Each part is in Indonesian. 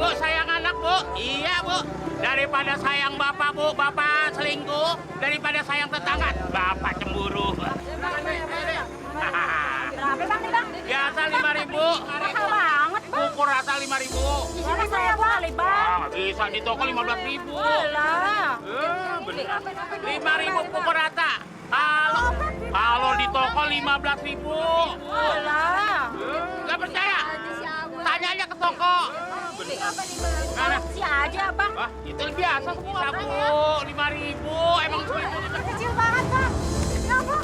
Bu, sayang anak, Bu. Iya, Bu. Daripada sayang bapak, Bu, bapak selingkuh. Daripada sayang tetangga, bapak cemburu. Berapa bang nih bang? Biasa 5.000. Mahal banget bang. Ukur rata 5.000. Di sini saya kali bang. Ah, nggak bisa di toko 15.000. Alah. Bener. 5.000 ukur rata. Kalau di toko 15.000. Alah. Nggak percaya? Tanya aja ke toko. Mana? Si aja bang. Wah, itu biasa bisa, Bu. 5.000. Emang sulit. Kecil banget bang. Ya ampun.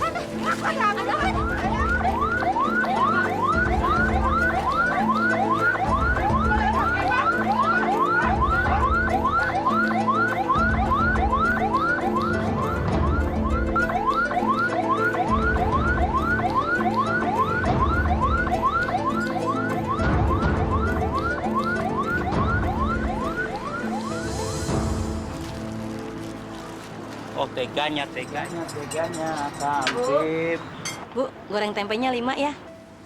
Oh, teganya, Kambib. Bu, goreng tempenya 5 ya.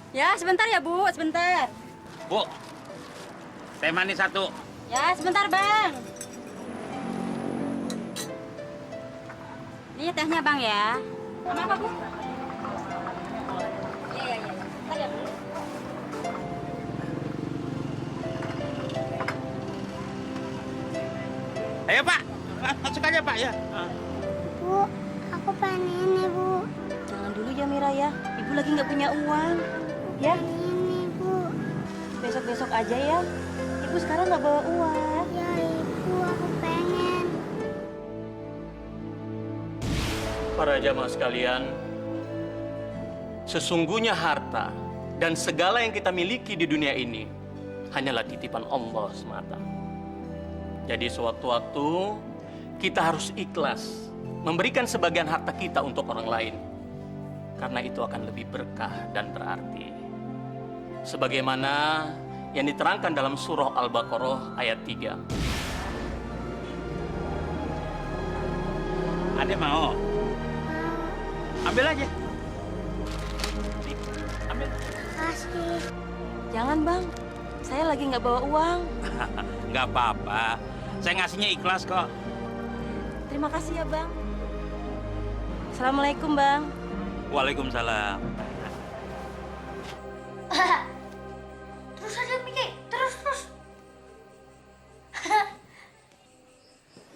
Ya sebentar ya bu, sebentar. Bu, teh manis 1. Ya sebentar bang. Ini tehnya bang ya. Sama apa bu? Iya. Bentar ya bu. Ayo, Pak. Masuk aja, Pak, ya. Bu, aku pengen ini, Bu. Jangan dulu ya Mira ya. Ibu lagi nggak punya uang. Ya, Ini, Bu. besok-besok aja ya. Ibu sekarang nggak bawa uang. Ya, Ibu, aku pengen. Para jamaah sekalian, sesungguhnya harta dan segala yang kita miliki di dunia ini hanyalah titipan Allah semata. Jadi sewaktu-waktu kita harus ikhlas memberikan sebagian harta kita untuk orang lain. Karena itu akan lebih berkah dan berarti. Sebagaimana yang diterangkan dalam surah Al-Baqarah ayat 3. Adek mau? Ambil aja. Nih, ambil. Kasih. Jangan bang, saya lagi nggak bawa uang. Nggak apa-apa. Saya ngasihnya ikhlas kok. Terima kasih ya bang. Assalamualaikum bang. Waalaikumsalam. Terus aja, Miki. Terus.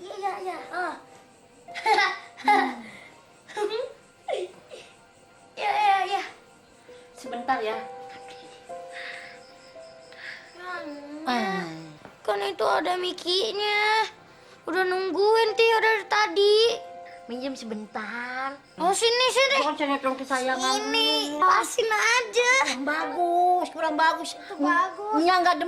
Iya. Iya. Sebentar ya. Kan itu ada Mikinya. Udah nungguin Tio dari tadi. Minjem sebentar. Oh, sini. Bukan sinetron kesayangan. Ini, pasin aja. Kurang bagus. Itu bagus. Nya nggak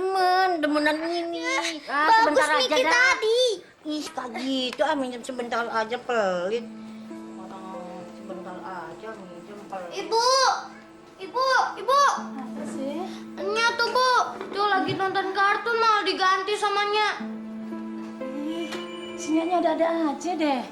demenan ini. Bagus Sebentar aja Miki dah. tadi. Ih, kayak gitu minjem sebentar aja pelit. Orang sebentar aja minjem pelit. Ibu. Apa sih? Nya tuh, Bu. Tuh lagi nonton kartun malah diganti sama Nya. Sinyalnya ada aja deh.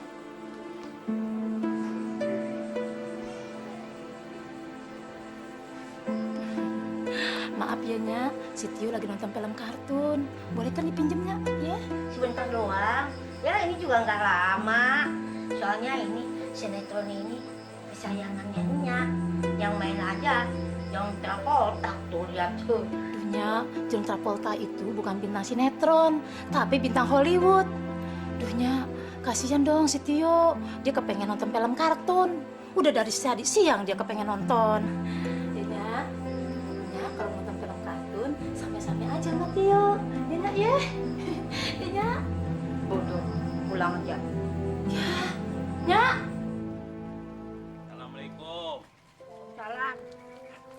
Maaf ya Nya, si Tio lagi nonton film kartun. Boleh kan dipinjemnya, ya? Sebentar doang. Ya ini juga nggak lama. Soalnya ini sinetron ini kesayangannya Nya. Yang main aja, yang Travolta tuh lihat tuh. Duhnya, John Travolta itu bukan bintang sinetron, tapi bintang Hollywood. Duhnya, kasihan dong si Tio. Dia kepengen nonton film kartun. Udah dari tadi siang dia kepengen nonton. Ya, kalau nonton film kartun, sampai-sampai aja sama Tio. Ya, Nak, ya. Ya, Bodoh, pulang aja. Ya. Assalamualaikum. Salah.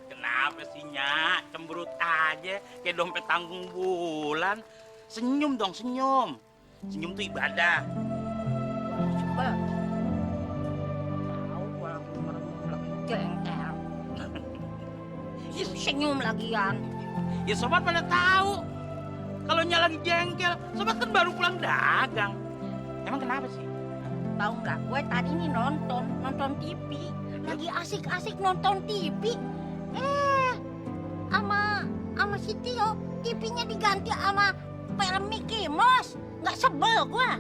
Kenapa sih, Nya? Cemberut aja. Kayak dompet tanggung bulan. Senyum dong, senyum. Senyum tuh ibadah. Coba. Tahu orang lagi jengkel. Senyum lagian. Ya sobat pada tahu. Kalau Nya lagi jengkel, sobat kan baru pulang dagang. Emang kenapa sih? Tahu nggak? Gue tadi nih nonton TV. Lagi asik-asik nonton TV. Sama si Tio, TV-nya diganti sama film Mickey Mouse. Nggak sebel gua.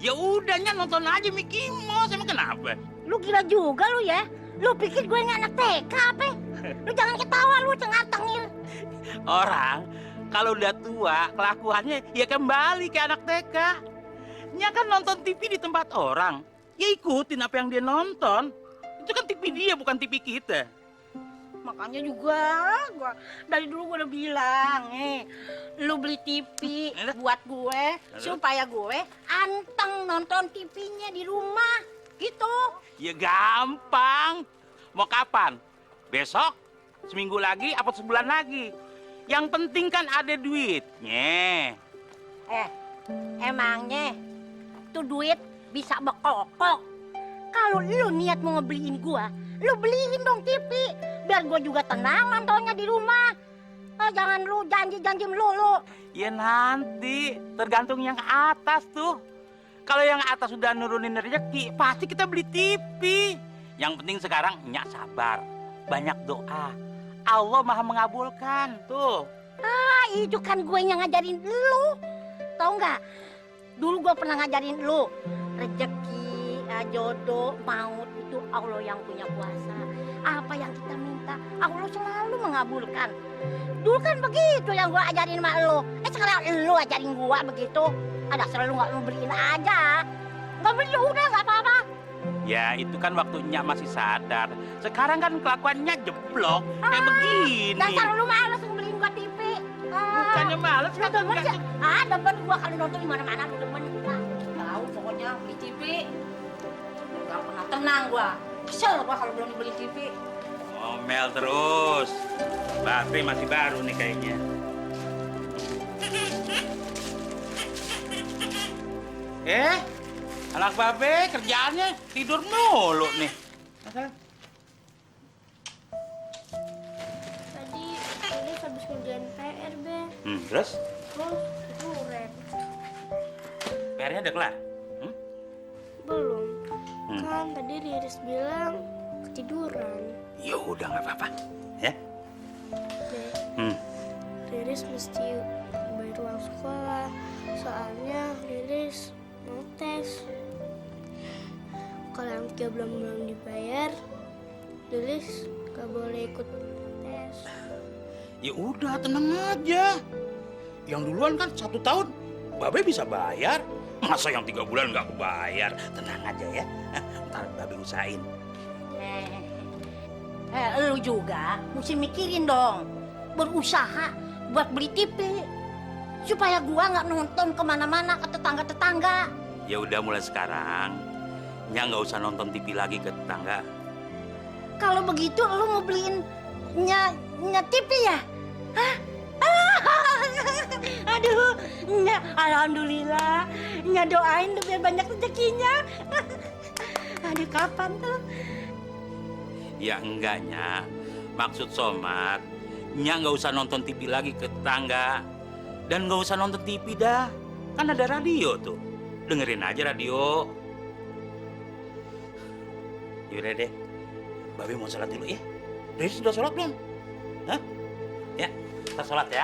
Ya udahnya nonton aja Mickey Mouse, emang kenapa? Lu gila juga lu ya. Lu pikir gue ini anak TK apa? Lu jangan ketawa lu cengar-cengir. Orang kalau udah tua kelakuannya ya kembali ke anak TK. Nya kan nonton TV di tempat orang, ya ikutin apa yang dia nonton. Itu kan TV dia bukan TV kita. Makanya juga gua dari dulu gua udah bilang, lu beli TV buat gue supaya gue anteng nonton TV-nya di rumah gitu. Ya gampang. Mau kapan? Besok? Seminggu lagi? Apa sebulan lagi? Yang penting kan ada duitnya. Emangnya tuh duit bisa bekokok. Kalau lu niat mau ngebeliin gua, lu beliin dong TV. Biar gua juga tenang nontonnya di rumah. Jangan lu janji-janji melulu. Ya nanti, tergantung yang atas tuh. Kalau yang atas sudah nurunin rezeki, pasti kita beli TV. Yang penting sekarang nyak sabar, banyak doa. Allah maha mengabulkan tuh. Itu kan gue yang ngajarin lu. Tahu nggak? Dulu gue pernah ngajarin lu. Rezeki, jodoh, maut itu Allah yang punya kuasa. Apa yang kita minta, Allah selalu mengabulkan. Dulu kan begitu yang gue ajarin sama lu. Sekarang lu ajarin gue begitu. Ada selalu nggak lu beliin aja. Nggak beli udah nggak apa-apa. Ya itu kan waktunya masih sadar. Sekarang kan kelakuannya jeblok kayak begini. Dasar lu males ngebeliin gua TV. Bukannya males Lu kan demen enggak. ya? Demen gua kalau nonton di mana-mana lu demen. Tahu pokoknya beli TV. Gak pernah tenang gua. Kesel gua kalau belum dibeli TV. Ngomel terus. Baterai masih baru nih kayaknya. Anak babe kerjaannya tidur mulu nih. Tadi ini habis ngerjain PR, Be. Terus? Terus tiduran. PR-nya udah kelar? Belum. Kan tadi Riris bilang ketiduran. Ya udah nggak apa-apa, ya. Be, Riris mesti bayar uang sekolah. Soalnya Riris mau tes. Kalau yang 3 bulan belum dibayar, Riris gak boleh ikut tes. Ya udah tenang aja. Yang duluan kan 1 tahun, babe bisa bayar. Masa yang 3 bulan nggak kebayar? Tenang aja ya. Ntar babe usahain. Lu juga mesti mikirin dong. Berusaha buat beli TV. Supaya gua nggak nonton kemana-mana ke tetangga-tetangga. Ya udah mulai sekarang, Nya nggak usah nonton TV lagi ke tetangga. Kalau begitu lu mau beliin nya TV ya? Hah? Aduh, nya, alhamdulillah. Nya doain lu biar banyak rezekinya. Aduh, kapan tuh? Ya enggaknya, maksud Somad, Nya nggak usah nonton TV lagi ke tetangga. Dan nggak usah nonton TV dah, kan ada radio tuh. Dengerin aja radio. Yaudah deh, babe mau sholat dulu ya. Riris sudah sholat belum? Hah? Ya, kita sholat ya.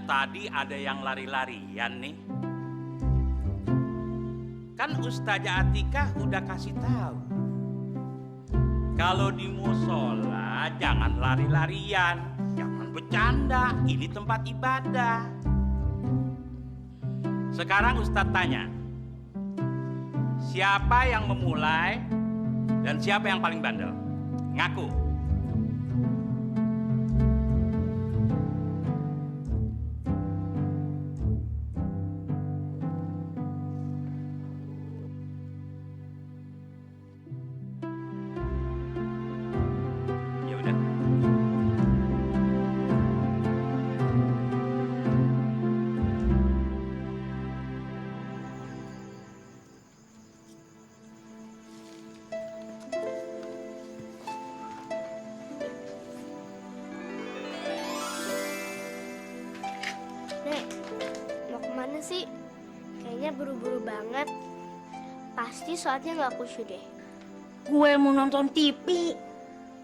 tadi ada yang lari-larian nih. Kan Ustazah Atika udah kasih tahu. Kalau di musola jangan lari-larian, jangan bercanda. Ini tempat ibadah. Sekarang Ustadz tanya, siapa yang memulai dan siapa yang paling bandel? Ngaku. Ya udah. Nek, mau kemana sih? Kayaknya buru-buru banget. Pasti sholatnya nggak khusyuk deh. Gue mau nonton TV.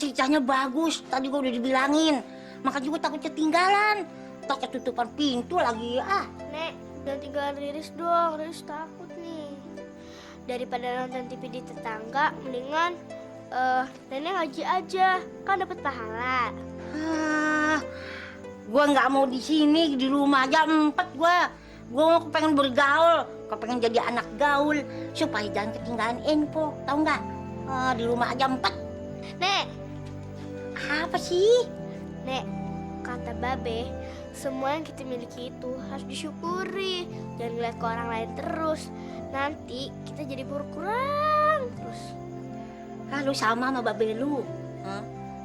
Ceritanya bagus. Tadi gue udah dibilangin. Maka juga takut ketinggalan. Tak ketutupan pintu lagi. Nek, jangan tinggalin Riris dong. Riris takut nih. Daripada nonton TV di tetangga, mendingan nenek ngaji aja. Kan dapat pahala. Gue nggak mau di sini, di rumah aja empat gue. Gue mau pengen bergaul, kepengen jadi anak gaul supaya jangan ketinggalan info, tahu nggak? Di rumah aja empat. Nek, Apa sih? Nek, kata Babe, semua yang kita miliki itu harus disyukuri. Jangan ngeliat ke orang lain terus. Nanti kita jadi berkurang terus. Lu sama babe lu.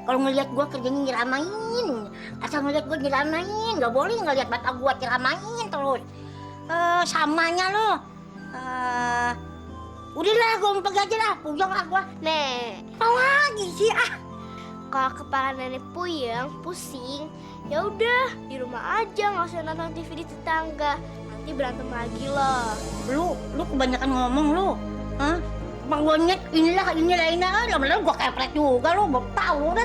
Kalau ngelihat gue kerjanya nyeramain, asal ngelihat gue nyeramain, nggak boleh ngelihat mata gue nyeramain terus. Samanya lo. Udahlah, gue mau pergi aja lah, puyeng lah gue. Nek, Apa lagi sih kalau kepala nenek puyeng, pusing, ya udah di rumah aja, nggak usah nonton TV di tetangga. Nanti berantem lagi loh. Lu kebanyakan ngomong lu. Bang gue nyet, inilah, lama-lama gue kepret juga lu, baru tahu. Udah.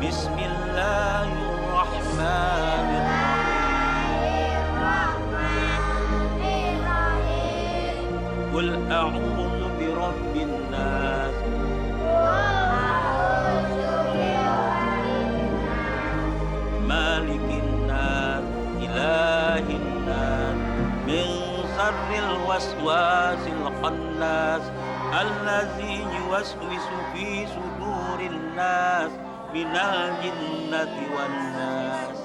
Bismillahirrahmanirrahim. Qul a'udzu birabbin nas. Malikin nas, ilahin nas, min syarril waswasil khannas, allazi yuwaswisu fi sudurin nas, minal jinnati wan nas.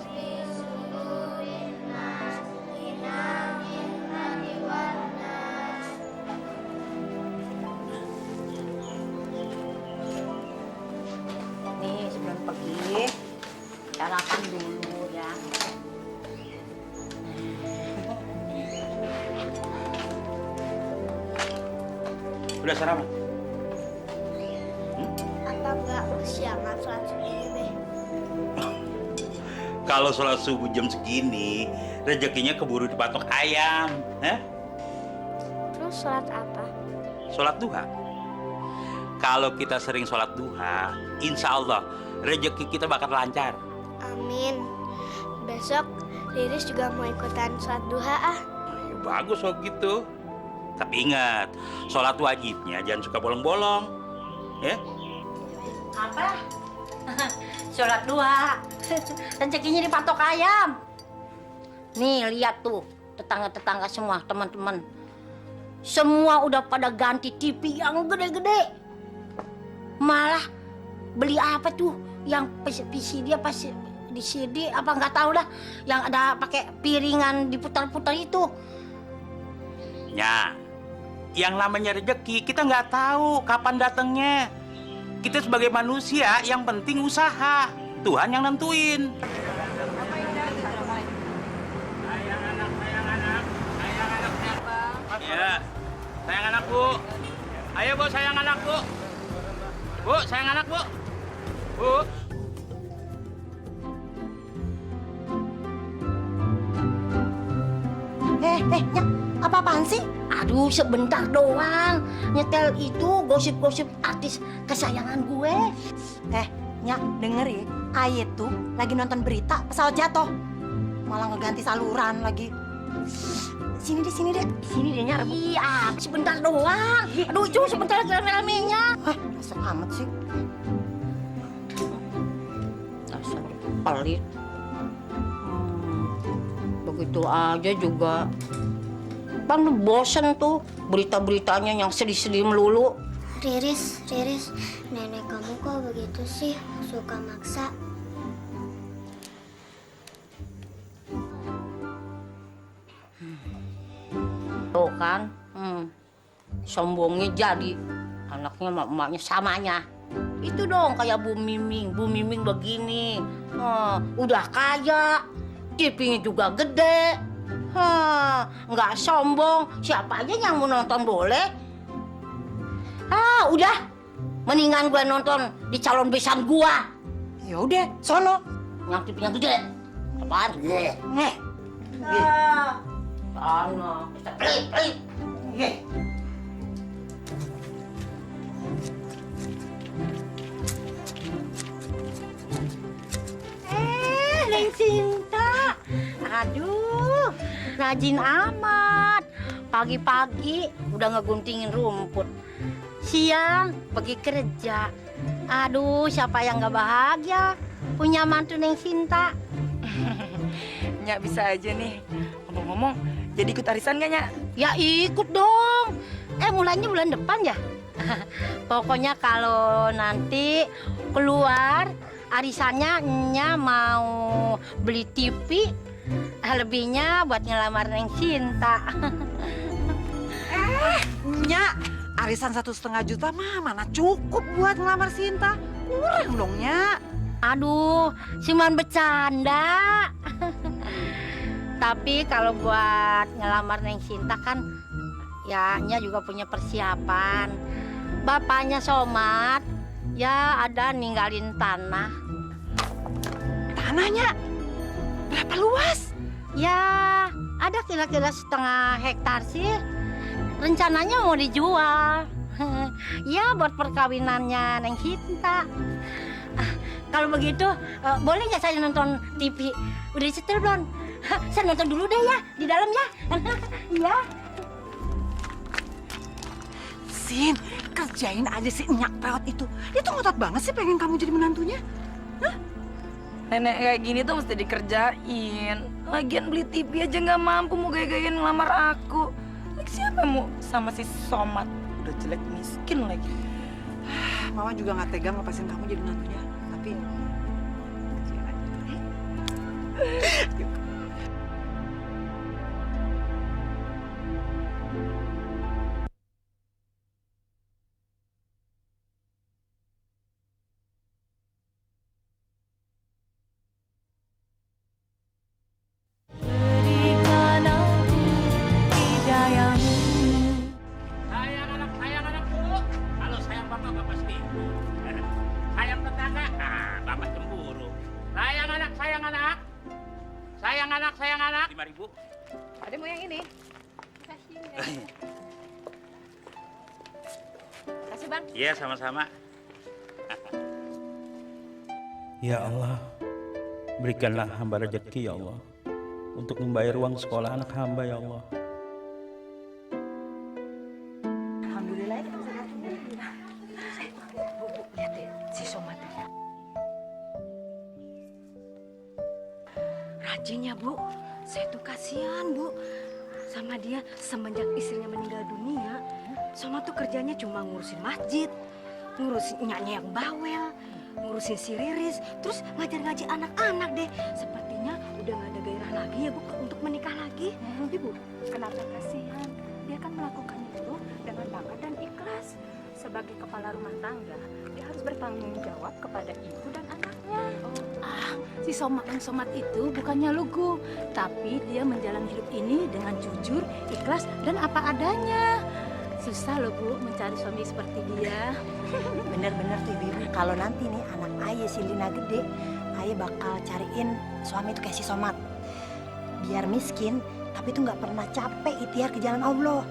Nih sebelum pergi, sarapan dulu ya. Udah sarapan? Apa enggak kesiangan sholat subuh, Be? Kalau sholat subuh jam segini, rezekinya keburu dipatok ayam. Terus sholat apa? Sholat duha. Kalau kita sering sholat duha, insya Allah rezeki kita bakal lancar. Amin. Besok Riris juga mau ikutan sholat duha Ya, bagus kalau gitu. Tapi ingat, sholat wajibnya jangan suka bolong-bolong. Ya? Apa? Sholat duha. Rezekinya dipatok ayam. Nih lihat tuh, tetangga-tetangga semua, teman-teman. Semua udah pada ganti TV yang gede-gede. Malah beli apa tuh? Yang PCD apa di CD apa nggak tahu dah. Yang ada pakai piringan diputar-putar itu. Ya, yang namanya rezeki kita nggak tahu kapan datangnya. Kita sebagai manusia yang penting usaha. Tuhan yang nentuin. Ya, sayang anak bu. Ayo bu, sayang anak bu. Bu, sayang anak bu. Bu. Nyak, apa-apaan sih? Aduh, sebentar doang. Nyetel itu gosip-gosip artis kesayangan gue. Nyak, denger ya, Aye tuh lagi nonton berita pesawat jatuh. Malah ngeganti saluran lagi. Sini deh. Sini deh, Nyak. Iya, sebentar doang. Aduh, itu sebentar lagi rame-ramenya. Asal amat sih. Dasar pelit. Begitu aja juga. Bang, bosen tuh berita-beritanya yang sedih-sedih melulu. Riris, nenek kamu kok begitu sih? Suka maksa. Tuh kan, sombongnya jadi. Anaknya sama emaknya samanya. Itu dong kayak Bu Miming begini. Udah kaya, TV-nya juga gede. Nggak sombong, siapa aja yang mau nonton boleh. Udah, mendingan gue nonton di calon besan gua. Ya udah, sono. Yang TV-nya gede. Apaan? Gede. Sana, kita pelit. Neng Sinta. Aduh, rajin amat. Pagi-pagi udah ngeguntingin rumput. Siang pergi kerja. Aduh, siapa yang gak bahagia punya mantu Neng Sinta? Nyak bisa aja nih. Ngomong-ngomong, jadi ikut arisan gak, Nyak? Ya ikut dong. Mulainya bulan depan ya. Pokoknya kalau nanti keluar arisannya Nya mau beli TV, lebihnya buat ngelamar Neng Sinta. Nyak, arisan 1,5 juta mah mana cukup buat ngelamar Sinta. Kurang dong, Nyak. Aduh, cuman bercanda. Tapi kalau buat ngelamar Neng Sinta kan ya Nya juga punya persiapan. Bapaknya Somat ya ada ninggalin tanah. Tanahnya berapa luas? Ya ada kira-kira 1,5 hektar sih. Rencananya mau dijual. Ya buat perkawinannya Neng Sinta. Kalau begitu boleh nggak saya nonton TV? Udah disetel belum? Saya nonton dulu deh ya di dalam ya. Iya. Sin, kerjain aja si Nyak peot itu. Dia tuh ngotot banget sih pengen kamu jadi menantunya. Nenek kayak gini tuh mesti dikerjain. Lagian beli TV aja nggak mampu mau gaya-gayain ngelamar aku. Lagi siapa yang mau sama si Somat? Udah jelek miskin lagi. Mama juga nggak tega ngelepasin kamu jadi menantunya. Tapi Sayang anak bu. Kalau sayang bapak pasti. Sayang tetangga, bapak cemburu. Sayang anak. Sayang anak. 5.000. Ada mau yang ini? Kasih bang. Iya, sama-sama. Ya Allah, berikanlah hamba rezeki ya Allah, untuk membayar uang sekolah anak hamba ya Allah. alhamdulillah ya. Lihat deh, si Somat. Rajin ya, Bu. Saya tuh kasihan, Bu. Sama dia semenjak istrinya meninggal dunia, Soma tuh kerjanya cuma ngurusin masjid, ngurusin nyanyi yang bawel, ngurusin si Riris, terus ngajar-ngaji anak-anak deh. Sepertinya udah gak ada gairah lagi ya, Bu, untuk menikah lagi. Ibu, Kenapa kasihan? Dia kan melakukan itu dengan bangga dan ikhlas. Sebagai kepala rumah tangga, dia harus bertanggung jawab kepada ibu dan anaknya. Si Somat itu bukannya lugu, tapi dia menjalani hidup ini dengan jujur, ikhlas, dan apa adanya. Susah loh Bu mencari suami seperti dia. Bener-bener tuh ibu. Kalau nanti nih anak Aye si Lina gede, Aye bakal cariin suami itu kayak si Somat. Biar miskin, tapi tuh nggak pernah capek ikhtiar ke jalan Allah.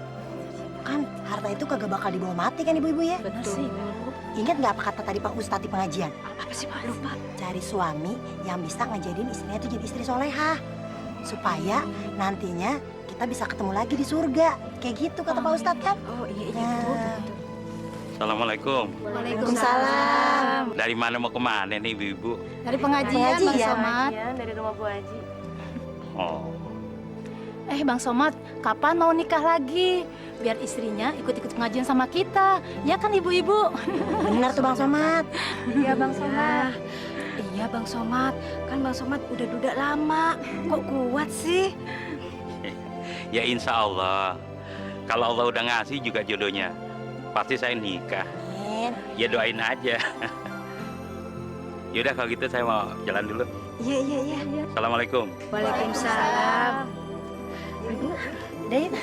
Kan harta itu kagak bakal dibawa mati kan ibu-ibu ya? Benar sih. Ingat nggak apa kata tadi Pak Ustadz di pengajian? Apa sih Pak? Lupa. Cari suami yang bisa ngejadiin istrinya itu jadi istri solehah. Supaya nantinya kita bisa ketemu lagi di surga. Kayak gitu kata Pak Ustadz kan? Oh iya Nah. Assalamualaikum. Waalaikumsalam. Dari mana mau kemana nih ibu-ibu? Dari pengajian, Bang Somad. dari rumah Bu Haji. Oh, Bang Somad, kapan mau nikah lagi? Biar istrinya ikut-ikut pengajian sama kita. Ya kan ibu-ibu? Benar tuh Bang Somad. Iya Bang Somad. Iya Bang Somad, kan Bang Somad udah duda lama. Kok kuat sih? ya insya Allah. Kalau Allah udah ngasih juga jodohnya, pasti saya nikah. Amin. Ya doain aja. Yaudah kalau gitu saya mau jalan dulu. Iya, iya, iya. Assalamualaikum. Waalaikumsalam. Udah yuk.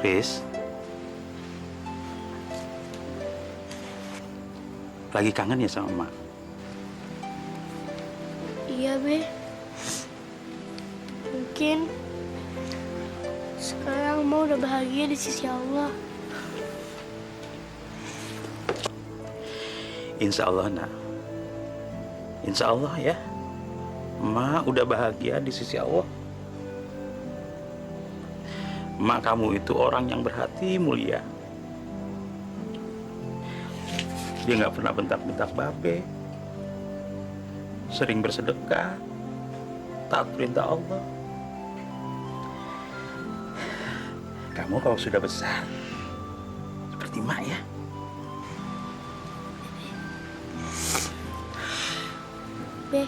Riz, lagi kangen ya sama Mak? Iya, Be. Mungkin sekarang mau udah bahagia di sisi Allah. Insya Allah, nak. Insya Allah ya. Mak udah bahagia di sisi Allah. Mak kamu itu orang yang berhati mulia. Dia nggak pernah bentak-bentak babe. Sering bersedekah. Taat perintah Allah. Kamu kalau sudah besar, seperti Mak ya. Be,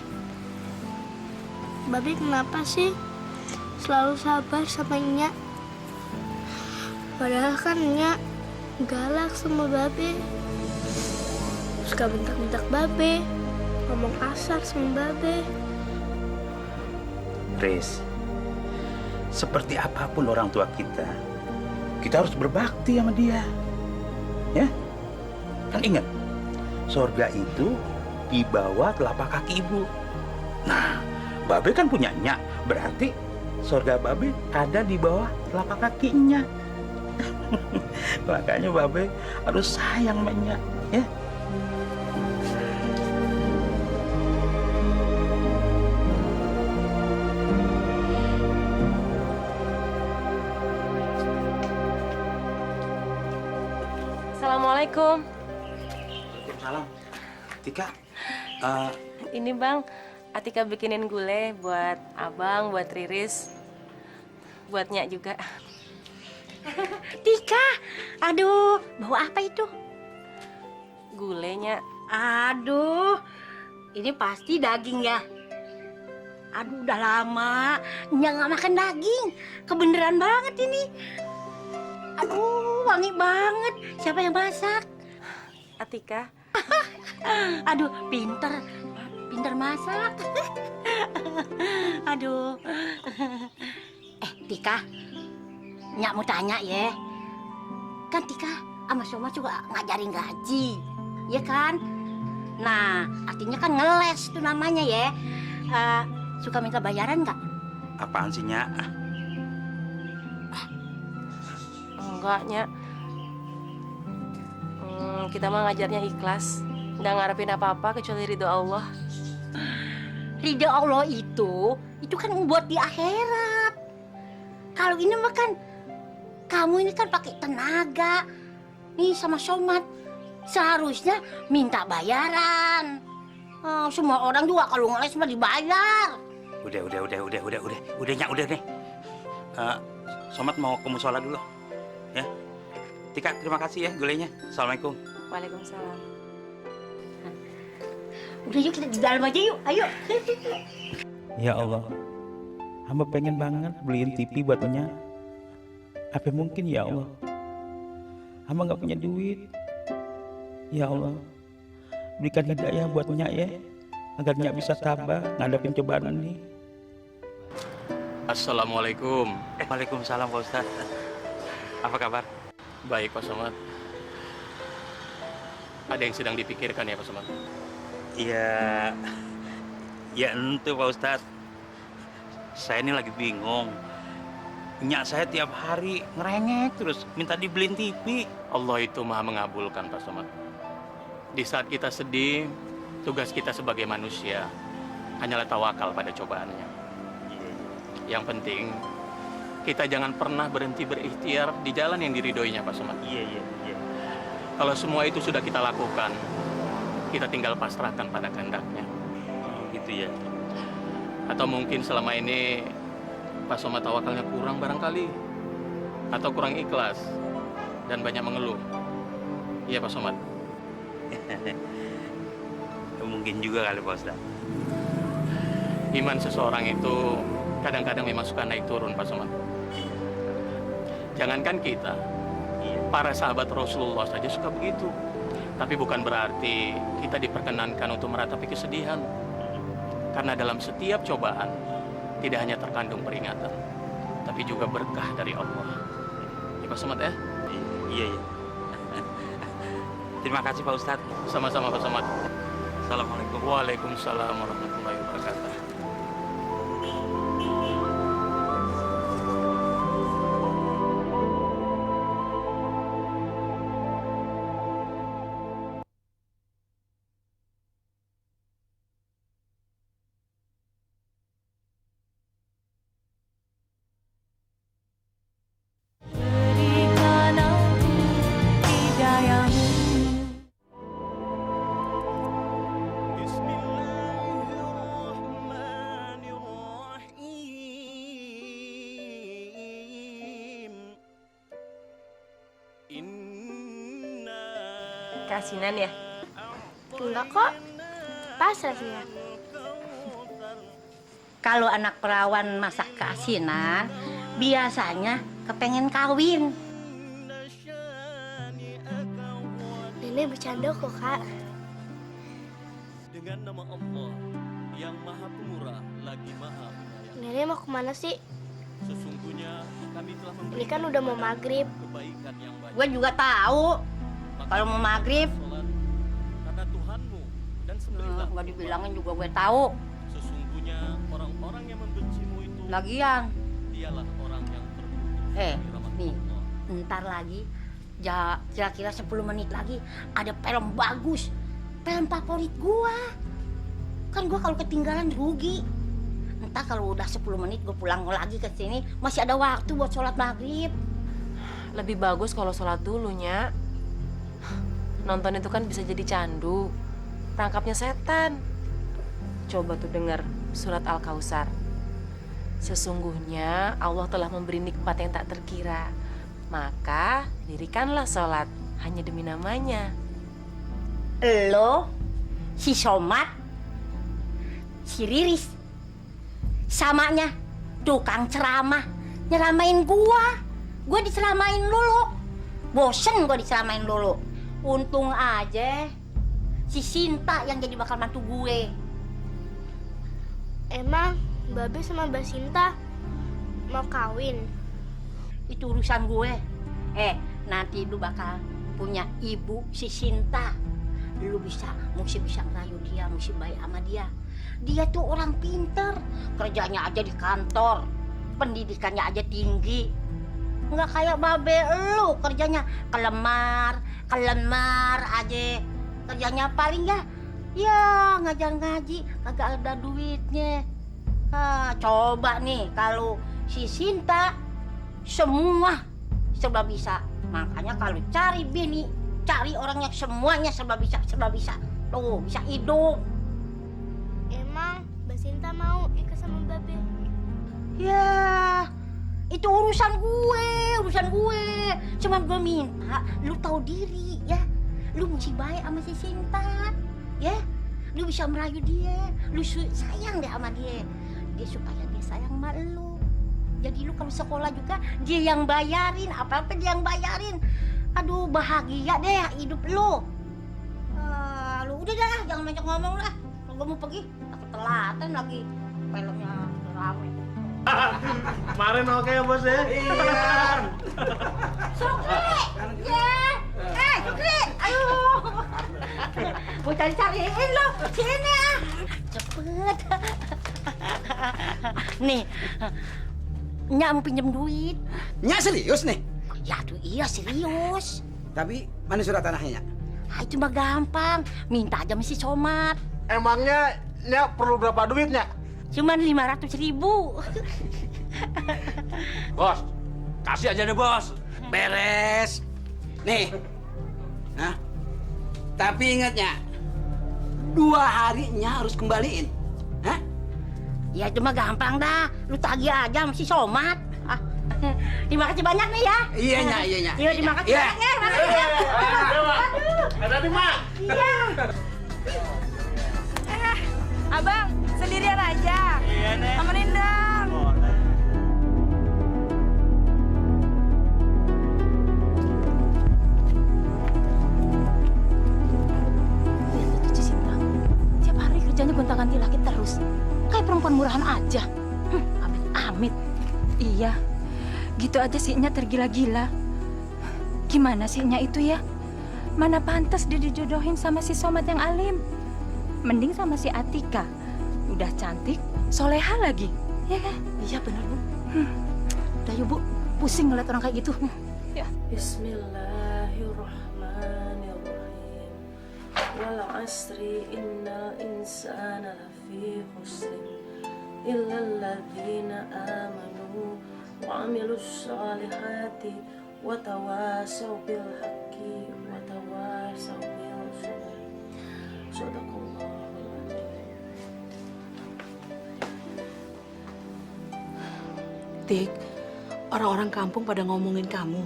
Babe kenapa sih selalu sabar sama Nya? Padahal kan Nya galak sama Babe. Suka bentak-bentak Babe, ngomong kasar sama Babe. Riz, seperti apapun orang tua kita harus berbakti sama dia. Ya? Kan ingat, surga itu di bawah telapak kaki ibu. Nah, Babe kan punya Nya, berarti surga Babe ada di bawah telapak kakinya. Makanya Babe harus sayang sama Nya, ya. Assalamualaikum. Waalaikumsalam. Tika, Ini Bang, Atika bikinin gulai buat Abang, buat Riris, buat Nyak juga. Tika, aduh, bawa apa itu? Gulai, Nyak. Aduh, ini pasti daging ya. Aduh, udah lama Nya nggak makan daging. Kebeneran banget ini. Aduh, wangi banget. Siapa yang masak? Atika. Aduh, pinter masak. Aduh. Tika, Nyak mau tanya ya. Kan Tika sama Soma juga ngajarin gaji, ya kan? Nah, artinya kan ngeles tuh namanya ya. Suka minta bayaran nggak? apaan sih, Nya? Enggak, Nyak. Kita mah ngajarnya ikhlas. Nggak ngarepin apa-apa kecuali ridho Allah. Ridho Allah itu kan buat di akhirat. Kalau ini mah kan kamu ini kan pakai tenaga nih sama Somad, seharusnya minta bayaran. Semua orang juga kalau ngeles mah dibayar. Udah, Nya, udah deh. Somad mau ke musola dulu, ya. Tika, terima kasih ya gulainya. Assalamualaikum. Waalaikumsalam. Udah yuk kita di dalam aja yuk, ayo. Ya Allah, Hamba pengen banget beliin TV buat Nya. Apa mungkin ya Allah? Hamba nggak punya duit. Ya Allah, berikan hidayah buat Nya ya, agar Nya bisa tabah ngadapin cobaan ini. Assalamualaikum. Waalaikumsalam Pak Ustadz. Apa kabar? Baik Pak Somad. Ada yang sedang dipikirkan ya Pak Somad? Ya entu Pak Ustadz. Saya ini lagi bingung. Nyak saya tiap hari ngerengek terus minta dibeliin TV. Allah itu maha mengabulkan Pak Somad. Di saat kita sedih, tugas kita sebagai manusia hanyalah tawakal pada cobaannya. Yang penting, kita jangan pernah berhenti berikhtiar di jalan yang diridhoinya Pak Somad. Iya. Kalau semua itu sudah kita lakukan, kita tinggal pasrahkan pada kehendaknya. Oh, gitu ya. Atau mungkin selama ini Pak Somad tawakalnya kurang barangkali, atau kurang ikhlas dan banyak mengeluh. Iya Pak Somad. Mungkin juga kali Pak Ustadz. Iman seseorang itu kadang-kadang memang suka naik turun Pak Somad. Jangankan kita, para sahabat Rasulullah saja suka begitu. Tapi bukan berarti kita diperkenankan untuk meratapi kesedihan. Karena dalam setiap cobaan tidak hanya terkandung peringatan, tapi juga berkah dari Allah. Ya Pak Somad ya? Iya. Terima kasih Pak Ustadz. Sama-sama Pak Somad. Assalamualaikum. Waalaikumsalam warahmatullahi wabarakatuh. Keasinan ya? Enggak kok. Pas rasanya. Kalau anak perawan masak keasinan, biasanya kepengen kawin. Nenek bercanda kok, Kak. Dengan nama Allah yang Maha Pemurah lagi Maha Penyayang. Nenek mau kemana sih? Sesungguhnya kami telah Ini memberikan kan udah mau maghrib. kebaikan yang banyak. Gue juga tahu. Kalau mau maghrib, Karena Tuhanmu dan sembelihlah. gak dibilangin juga gue tahu. Sesungguhnya orang-orang yang membencimu itu Lagian, dialah orang yang terputus Eh, dari rahmat nih. Allah. ntar lagi, kira-kira 10 menit lagi ada film bagus. Film favorit gue. Kan gue kalau ketinggalan rugi. Entah kalau udah 10 menit gue pulang lagi ke sini, masih ada waktu buat sholat maghrib. Lebih bagus kalau sholat dulu, Nya. Nonton itu kan bisa jadi candu, perangkapnya setan. Coba tuh dengar surat Al-Kautsar. Sesungguhnya Allah telah memberi nikmat yang tak terkira. Maka dirikanlah sholat hanya demi namanya. Lo, si Somad, si Riris, samanya tukang ceramah, nyeramain gua diceramain dulu. Bosen gua diceramain dulu. Untung aja si Sinta yang jadi bakal mantu gue. Emang Babe sama Mbak Sinta mau kawin? Itu urusan gue. Nanti lu bakal punya ibu si Sinta. Lu mesti bisa ngerayu dia, mesti baik sama dia. Dia tuh orang pinter, kerjanya aja di kantor, pendidikannya aja tinggi. Nggak kayak Babe lu, kerjanya kelemar aja. Kerjanya paling ya ngajar ngaji, kagak ada duitnya. Coba nih kalau si Sinta semua serba bisa. Makanya kalau cari bini, cari orang yang semuanya serba bisa. Tuh, bisa hidup. Emang Mbak Sinta mau ikut sama Babe? Ya, itu urusan gue. Cuman gue minta lu tahu diri ya. Lu mesti baik sama si Sinta, ya. Lu bisa merayu dia, lu sayang deh sama dia. dia supaya dia sayang sama lu. Jadi lu kalau sekolah juga dia yang bayarin, apa-apa dia yang bayarin. Aduh, bahagia deh hidup lu. Lu udah dah, jangan banyak ngomong lah. Kalau gue mau pergi, takut telatan lagi. Filmnya rame. Kemarin oke ya bos ya? Iya. Sukri! Ya! Sukri! Ayo! Mau cari-cariin lo. Sini ah! Cepet. Nih, Nyak mau pinjam duit. Nyak serius nih? Ya tuh iya serius. Tapi mana surat tanahnya, Nyak? Itu mah gampang. Minta aja sama si Somad. Emangnya Nyak perlu berapa duit Nyak? Cuman 500.000. Bos, kasih aja deh bos. Beres. Nih. Nah. Tapi ingat, Nyak. 2 hari Nyak harus kembaliin. Hah? Ya itu mah gampang dah. Lu tagih aja sama si Somad. Terima kasih banyak nih ya. Iya, Nyak, iya, Nyak. Iya, terima kasih banyak ya. Makasih ya. Hati-hati, Mak. Iya. Abang, sendirian aja. Iya, Nek. Temenin dong. Lihat tuh Cici Sintang. Tiap hari kerjanya gonta-ganti laki terus. Kayak perempuan murahan aja. Amit-amit. Iya, gitu aja sih Nya tergila-gila. Gimana sih Nya itu ya? Mana pantas dia dijodohin sama si Somad yang alim. Mending sama si Atika. Udah cantik, soleha lagi. Ya kan? Iya benar Bu. Udah yuk Bu, pusing ngeliat orang kayak gitu. Ya. Bismillahirrahmanirrahim. Wal asri innal insana lafi khusrin illal ladzina amanu wa amilus solihati wa tawasaw bil haqqi wa tawasaw bil sabr. Shadaqallahul adzim. Tik, orang-orang kampung pada ngomongin kamu.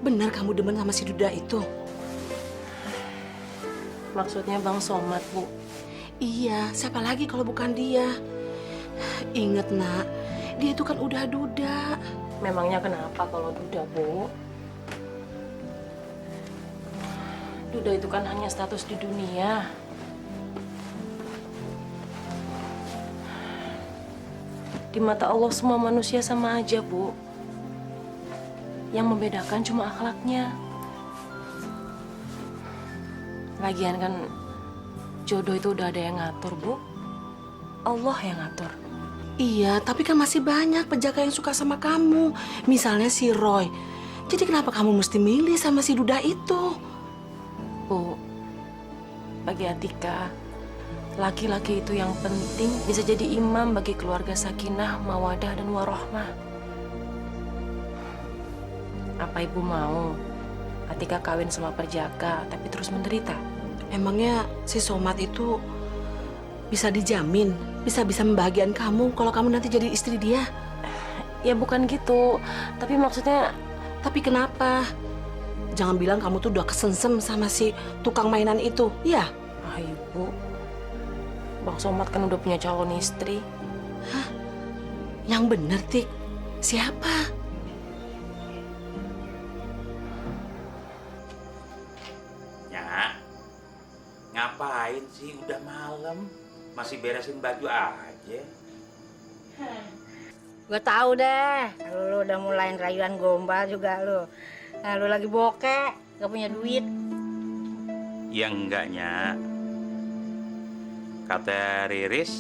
Benar kamu demen sama si Duda itu? Maksudnya Bang Somad, Bu. Iya, siapa lagi kalau bukan dia? Ingat, Nak, dia itu kan udah duda. Memangnya kenapa kalau duda, Bu? Duda itu kan hanya status di dunia. Di mata Allah semua manusia sama aja, Bu. Yang membedakan cuma akhlaknya. Lagian kan jodoh itu udah ada yang ngatur, Bu. Allah yang ngatur. Iya, tapi kan masih banyak penjaga yang suka sama kamu. Misalnya si Roy. Jadi kenapa kamu mesti milih sama si Duda itu? Bu, bagi Atika, laki-laki itu yang penting bisa jadi imam bagi keluarga sakinah, mawadah, dan warohmah. Apa Ibu mau Atika kawin sama perjaka tapi terus menderita? Emangnya si Somad itu bisa dijamin, bisa membahagiakan kamu kalau kamu nanti jadi istri dia? Ya bukan gitu, tapi maksudnya... Tapi kenapa? Jangan bilang kamu tuh udah kesensem sama si tukang mainan itu, ya? Ah Ibu, Bang Somad kan udah punya calon istri. Hah? Yang bener, Tik. Siapa? Ya, ngapain sih? Udah malam, masih beresin baju aja. Gue tahu deh, lu udah mulai rayuan gombal juga lu. Nah, lu lagi bokeh, gak punya duit. Ya enggaknya. Kata Riris,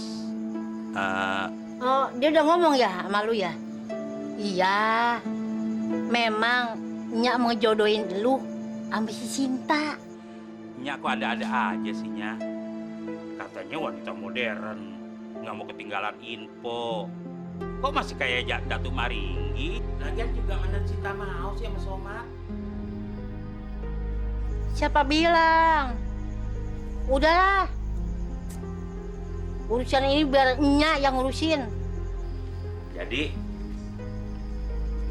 Oh, dia udah ngomong ya sama lu ya? Iya, memang Nyak mau jodohin lu sama si Sinta. Nyak kok ada-ada aja sih, Nyak. Katanya wanita modern, nggak mau ketinggalan info. Kok masih kayak Datuk Maringgi? Lagian juga mana Cinta mau sih sama Somad? Siapa bilang? Udahlah. Urusan ini biar Nyak yang ngurusin. Jadi,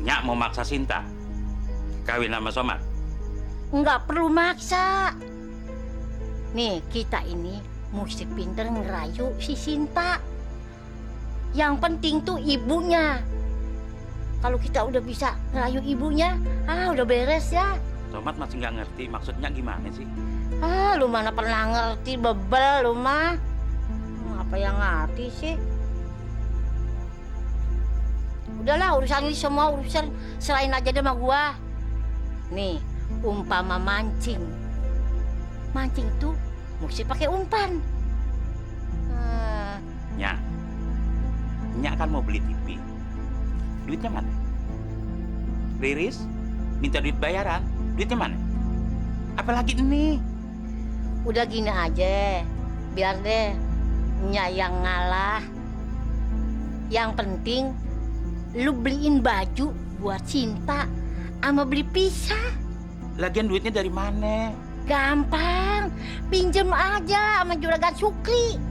Nyak mau maksa Sinta kawin sama Somad? Nggak perlu maksa. Nih, kita ini mesti pinter ngerayu si Sinta. Yang penting tuh ibunya. Kalau kita udah bisa ngerayu ibunya, udah beres ya. Somat masih nggak ngerti maksudnya gimana sih? Lu mana pernah ngerti, bebel lu mah. Apa yang ngerti sih? Udahlah, urusan ini semua urusan selain aja deh sama gua. Nih, umpama mancing. Mancing tuh mesti pakai umpan. Nyak, Nyak kan mau beli TV. Duitnya mana? Riris minta duit bayaran. Duitnya mana? Apalagi ini? Udah gini aja, biar deh Nyak yang ngalah. Yang penting lu beliin baju buat Cinta sama beli pisah. Lagian duitnya dari mana? Gampang, pinjem aja sama juragan Sukri.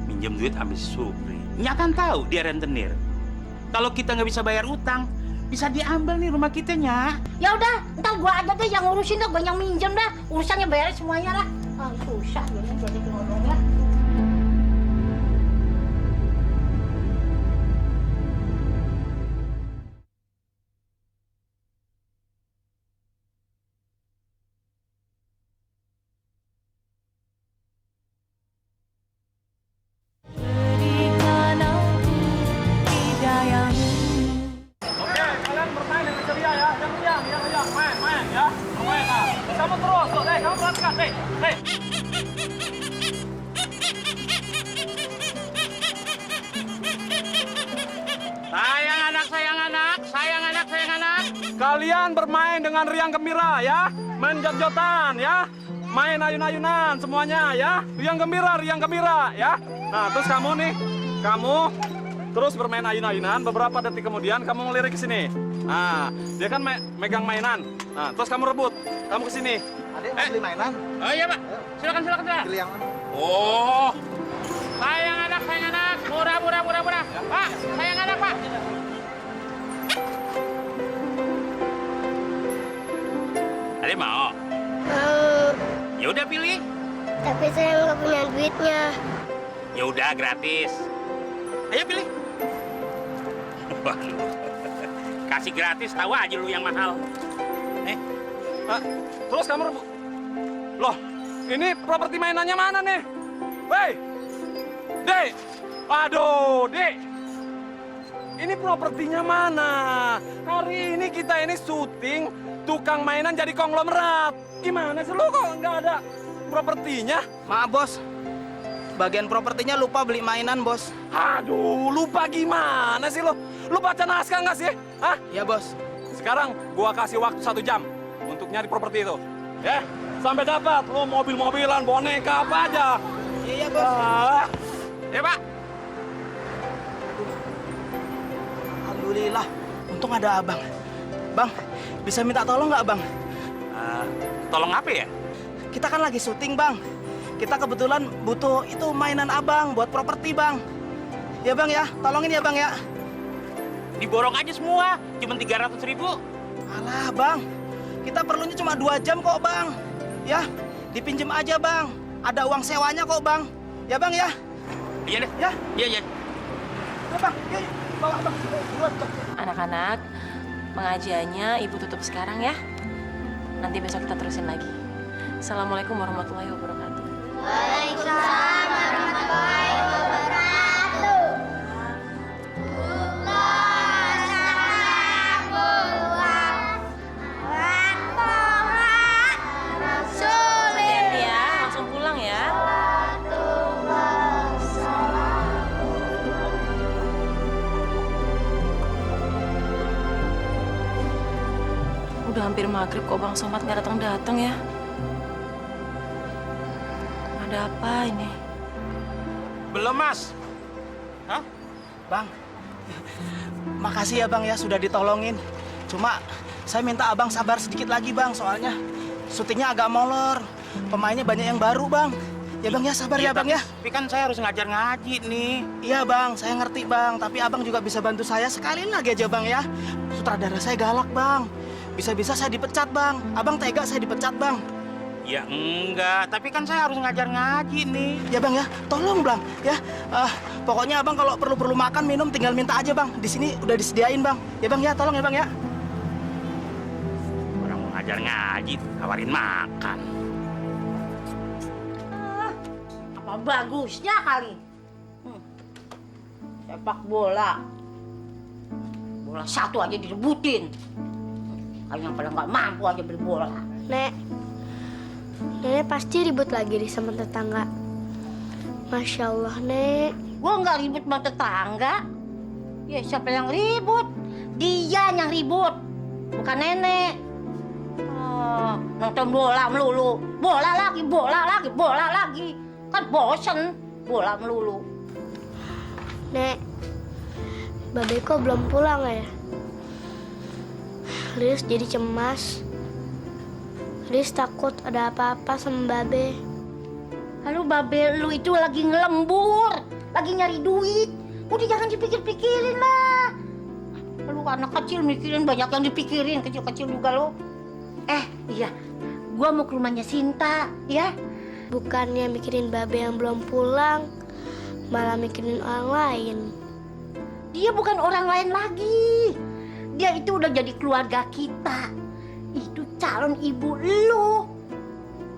Minjem duit ambil si Supri. Nyak kan tahu dia rentenir. Kalau kita nggak bisa bayar utang, bisa diambil nih rumah kita, Nyak. Ya udah, ntar gua aja deh yang ngurusin dah, gua yang minjem dah. Urusannya beres semuanya lah. Susah jadi ngomongnya. Oke, kalian bermain dengan ceria ya. Yang riang, main ya. Main lah. Kamu terus, tuh, kamu perhatikan, Sayang anak. Kalian bermain dengan riang gembira ya. Main jot-jotan ya. Main ayun-ayunan semuanya ya. Riang gembira ya. Nah, terus kamu nih, terus bermain ayun-ayunan. Beberapa detik kemudian kamu ngelirik ke sini. Nah, dia kan megang mainan. Nah, terus kamu rebut. Kamu ke sini. Adek mau beli mainan? Oh iya, Pak. Silakan. Pilih yang mana? Oh. Sayang anak. Murah. Pak, sayang anak, Pak. Ada mau? Ya udah pilih. Tapi saya nggak punya duitnya. Ya udah gratis. Ayo pilih. Waduh. Kasih gratis, tahu aja lu yang mahal. Terus kamu rebut. Loh, ini properti mainannya mana nih? Woi, Dek. Aduh, Dek. Ini propertinya mana? Hari ini kita ini syuting tukang mainan jadi konglomerat. Gimana sih lu kok nggak ada propertinya? Maaf bos, bagian propertinya lupa beli mainan bos. Aduh, lupa gimana sih lo? Lu baca naskah nggak sih? Hah? Iya bos. Sekarang gua kasih waktu 1 jam untuk nyari properti itu. Ya, sampai dapat. Lu mobil-mobilan, boneka apa aja. Iya bos. Ya, Pak. Alhamdulillah, untung ada abang. Bang, bisa minta tolong nggak bang? Tolong apa ya? Kita kan lagi syuting bang. Kita kebetulan butuh itu mainan abang buat properti bang. Ya bang ya, tolongin ya bang ya. Diborong aja semua, cuma 300.000. Alah bang, kita perlunya cuma 2 jam kok bang. Ya, dipinjem aja bang. Ada uang sewanya kok bang. Ya bang ya. Iya deh. Ya. Iya. Ya bang, yuk, bawa bang. Anak-anak, pengajiannya Ibu tutup sekarang ya. Nanti besok kita terusin lagi. Assalamualaikum warahmatullahi wabarakatuh. Waalaikumsalam warahmatullahi wabarakatuh. Hati-hati ya, langsung pulang ya. Udah hampir maghrib kok Bang Somad nggak datang-datang ya. Ada apa ini? Belum, Mas. Hah? Bang, makasih ya bang ya sudah ditolongin. Cuma saya minta abang sabar sedikit lagi bang, soalnya syutingnya agak molor. Pemainnya banyak yang baru bang. Ya bang ya, sabar ya bang ya. Tapi kan saya harus ngajar ngaji nih. Iya bang, saya ngerti bang. Tapi abang juga bisa bantu saya sekali lagi aja bang ya. Sutradara saya galak bang. Bisa-bisa saya dipecat bang. Abang tega saya dipecat bang. Ya enggak, tapi kan saya harus ngajar ngaji nih. Ya bang ya, tolong bang ya. Pokoknya abang kalau perlu makan minum tinggal minta aja bang. Di sini udah disediain bang. Ya bang ya, tolong ya bang ya. Orang mau ngajar ngaji, tawarin makan. Apa bagusnya kali? Sepak bola. Bola satu aja direbutin. Kalian pada nggak mampu aja beli bola. Nek, Nenek pasti ribut lagi di sama tetangga. Masya Allah, Nek. Gua nggak ribut sama tetangga. Ya siapa yang ribut? Dia yang ribut, bukan nenek. Nonton bola melulu. Bola lagi, bola lagi, bola lagi. Kan bosen bola melulu. Nek, Babe kok belum pulang ya? Riris jadi cemas. Riris takut ada apa-apa sama Babe. Lalu Babe lu itu lagi ngelembur, lagi nyari duit. Udah jangan dipikir-pikirin lah. Lu anak kecil mikirin banyak yang dipikirin, kecil-kecil juga lo. Iya, gua mau ke rumahnya Sinta, ya. Bukannya mikirin Babe yang belum pulang, malah mikirin orang lain. Dia bukan orang lain lagi. Dia itu udah jadi keluarga kita. Itu calon ibu lu.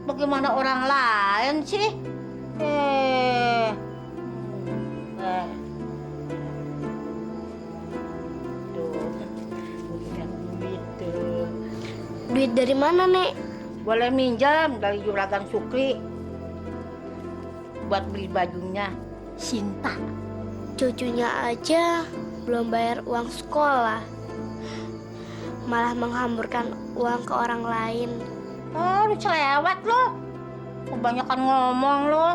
Bagaimana orang lain sih? Duit dari mana, Nek? Boleh minjam dari juragan Sukri buat beli bajunya Sinta. Cucunya aja belum bayar uang sekolah, malah menghamburkan uang ke orang lain. Lu cerewet lo. Kebanyakan ngomong lo.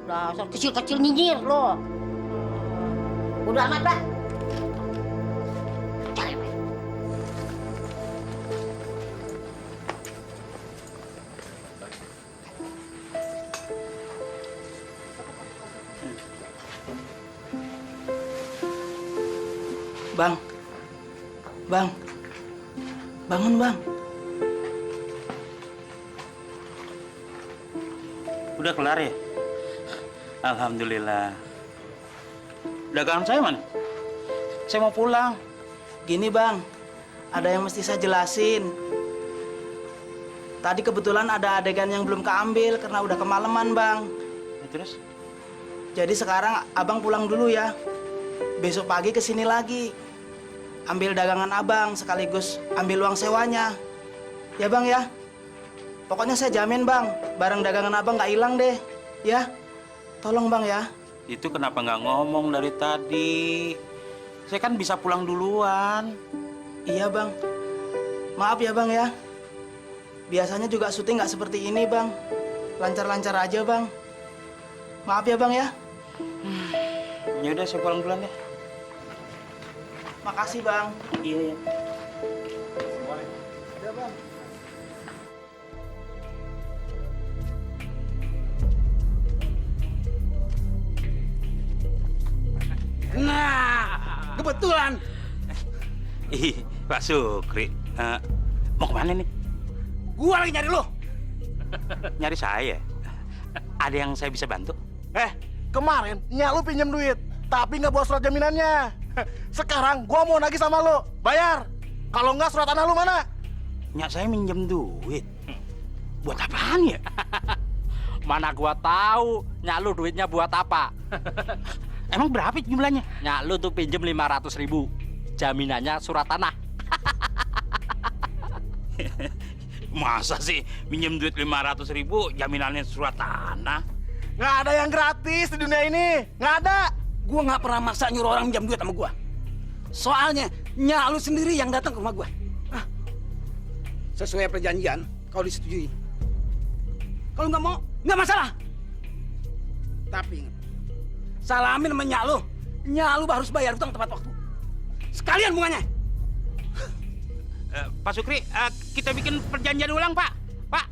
Dasar kecil-kecil nyinyir lo. Udah amat lah. Cerewet. Bang, bangun bang. Udah kelar ya? Alhamdulillah. Dagangan saya mana? Saya mau pulang. Gini bang, ada yang mesti saya jelasin. Tadi kebetulan ada adegan yang belum keambil karena udah kemalaman bang. Terus? Jadi sekarang abang pulang dulu ya. Besok pagi kesini lagi. Ambil dagangan abang sekaligus ambil uang sewanya. Ya bang ya. Pokoknya saya jamin bang, barang dagangan abang nggak hilang deh. Ya, tolong bang ya. Itu kenapa nggak ngomong dari tadi? Saya kan bisa pulang duluan. Iya bang. Maaf ya bang ya. Biasanya juga syuting nggak seperti ini bang. Lancar-lancar aja bang. Maaf ya bang ya. Ya udah saya pulang duluan deh. Makasih bang. Iya. Ya bang. Nah, kebetulan. Ih, Pak Sukri, mau kemana nih? Gua lagi nyari lo. Nyari saya? Ada yang saya bisa bantu? Kemarin nyak lu pinjam duit, tapi nggak bawa surat jaminannya. Sekarang gua mau nagih sama lo, bayar. Kalau nggak surat tanah lu mana? Nyak saya minjem duit. Buat apaan ya? Mana gua tahu, nyak lu duitnya buat apa? Emang berapa jumlahnya? Nyak lu tuh pinjem 500.000. Jaminannya surat tanah. Masa sih minjem duit 500.000 jaminannya surat tanah? Nggak ada yang gratis di dunia ini, nggak ada. Gua nggak pernah maksa nyuruh orang minjam duit sama gua. Soalnya nyak lu sendiri yang datang ke rumah gua. Sesuai perjanjian, kalau disetujui. Kalau nggak mau, nggak masalah. Tapi ingat, salamin sama nyak lu harus bayar utang tepat waktu. Sekalian bunganya. Pak Sukri, kita bikin perjanjian ulang, Pak. Pak.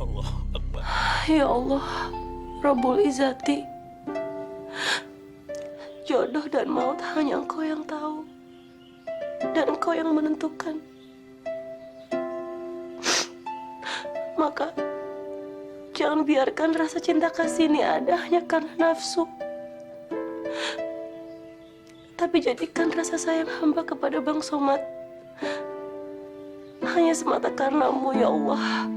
Allah Akbar. Ya Allah, Rabbul Izzati, jodoh dan maut hanya Engkau yang tahu dan Engkau yang menentukan. Maka jangan biarkan rasa cinta kasih ini ada hanya karena nafsu, tapi jadikan rasa sayang hamba kepada Bang Somad hanya semata karena-Mu, ya Allah.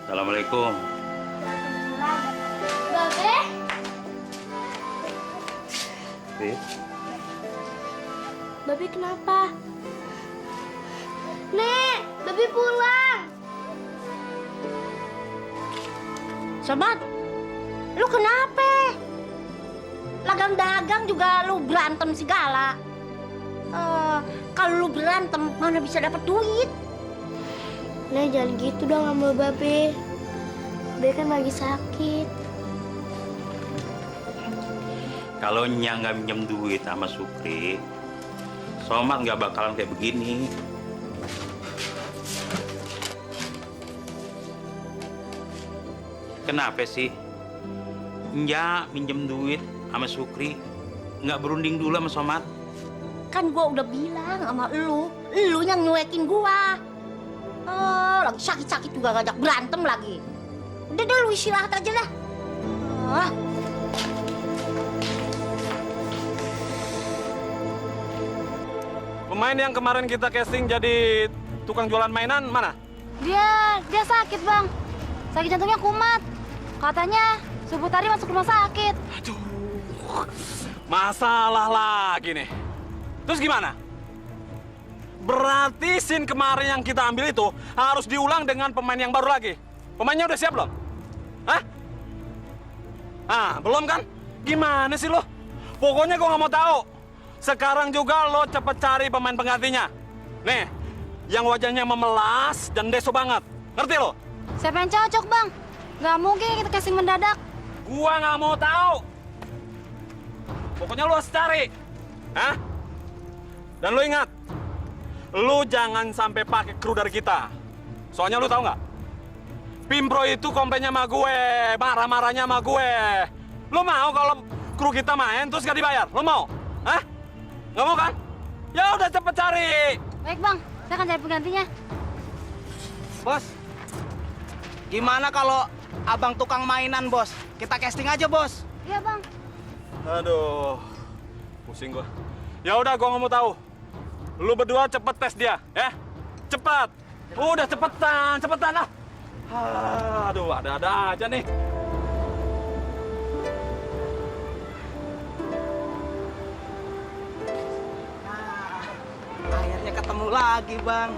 Assalamualaikum. Babe, Fit. Babe kenapa? Nek, Babe pulang. Sobat, lu kenapa? Lagang dagang juga lu berantem segala. Kalau lu berantem, mana bisa dapat duit? Nek, jangan gitu dong sama Babe. Babe kan lagi sakit. Kalau Nya nggak minjem duit sama Supri, Somad nggak bakalan kayak begini. Kenapa sih Nya minjem duit sama Supri nggak berunding dulu sama Somad? Kan gua udah bilang sama lu yang nyuekin gua. Lagi sakit-sakit juga ngajak berantem lagi. Udah deh, lu istirahat aja dah. Pemain yang kemarin kita casting jadi tukang jualan mainan mana? Dia sakit, Bang. Sakit jantungnya kumat. Katanya subuh tadi masuk rumah sakit. Masalah lagi nih. Terus gimana? Berarti scene kemarin yang kita ambil itu harus diulang dengan pemain yang baru lagi. Pemainnya udah siap belum? Hah? Belum kan? Gimana sih lo? Pokoknya gue nggak mau tahu. Sekarang juga lo cepet cari pemain penggantinya. Nih, yang wajahnya memelas dan deso banget. Ngerti lo? Siapa yang cocok, Bang? Nggak mungkin kita casting mendadak. Gua nggak mau tahu. Pokoknya lo harus cari. Hah? Dan lo ingat, lo jangan sampai pakai kru dari kita. Soalnya lo tahu nggak? Pimpro itu komplainnya sama gue, marah-marahnya sama gue. Lo mau kalau kru kita main terus gak dibayar? Lo mau? Hah? Nggak mau kan? Ya udah cepet cari. Baik, Bang. Saya akan cari penggantinya. Bos, gimana kalau abang tukang mainan, Bos? Kita casting aja, Bos. Iya, Bang. Aduh, pusing gua. Ya udah, gua nggak mau tahu. Lu berdua cepet tes dia, ya? Cepat. Udah cepetan lah. Aduh, ada-ada aja nih. Akhirnya ketemu lagi, Bang.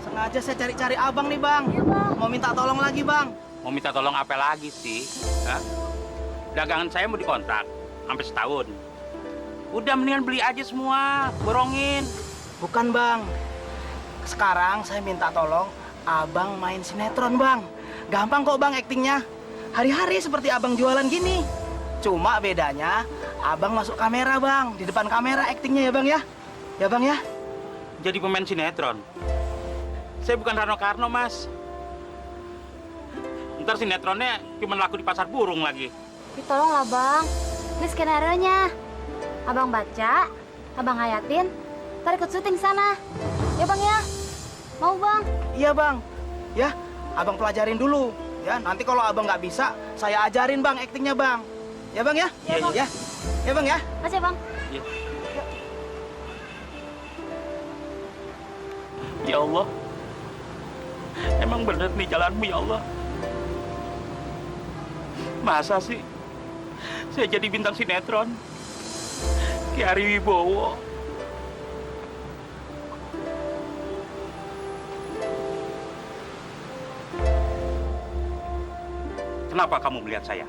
Sengaja saya cari-cari abang nih, Bang. Iya, Bang. Mau minta tolong lagi, Bang. Mau minta tolong apa lagi sih? Hah? Dagangan saya mau dikontrak sampai setahun. Udah mendingan beli aja semua, borongin. Bukan, Bang. Sekarang saya minta tolong abang main sinetron, Bang. Gampang kok, Bang, aktingnya. Hari-hari seperti abang jualan gini. Cuma bedanya abang masuk kamera, Bang. Di depan kamera aktingnya ya, Bang ya. Ya, Bang ya. Jadi pemain sinetron. Saya bukan Rano Karno, Mas. Ntar sinetronnya cuma laku di pasar burung lagi. Tolonglah, Bang. Ini skenario-nya. Abang baca, abang hayatin, ntar ikut syuting sana. Ya, Bang ya? Mau, Bang? Iya, Bang. Ya, abang pelajarin dulu. Ya, nanti kalau abang nggak bisa, saya ajarin, Bang, aktingnya, Bang. Ya, Bang ya? Iya, Bang. Ya. Ya, Bang ya? Makasih, Bang. Ya Allah, emang bener nih jalanmu ya Allah. Masa sih saya jadi bintang sinetron kayak Ari Wibowo? Kenapa kamu melihat saya?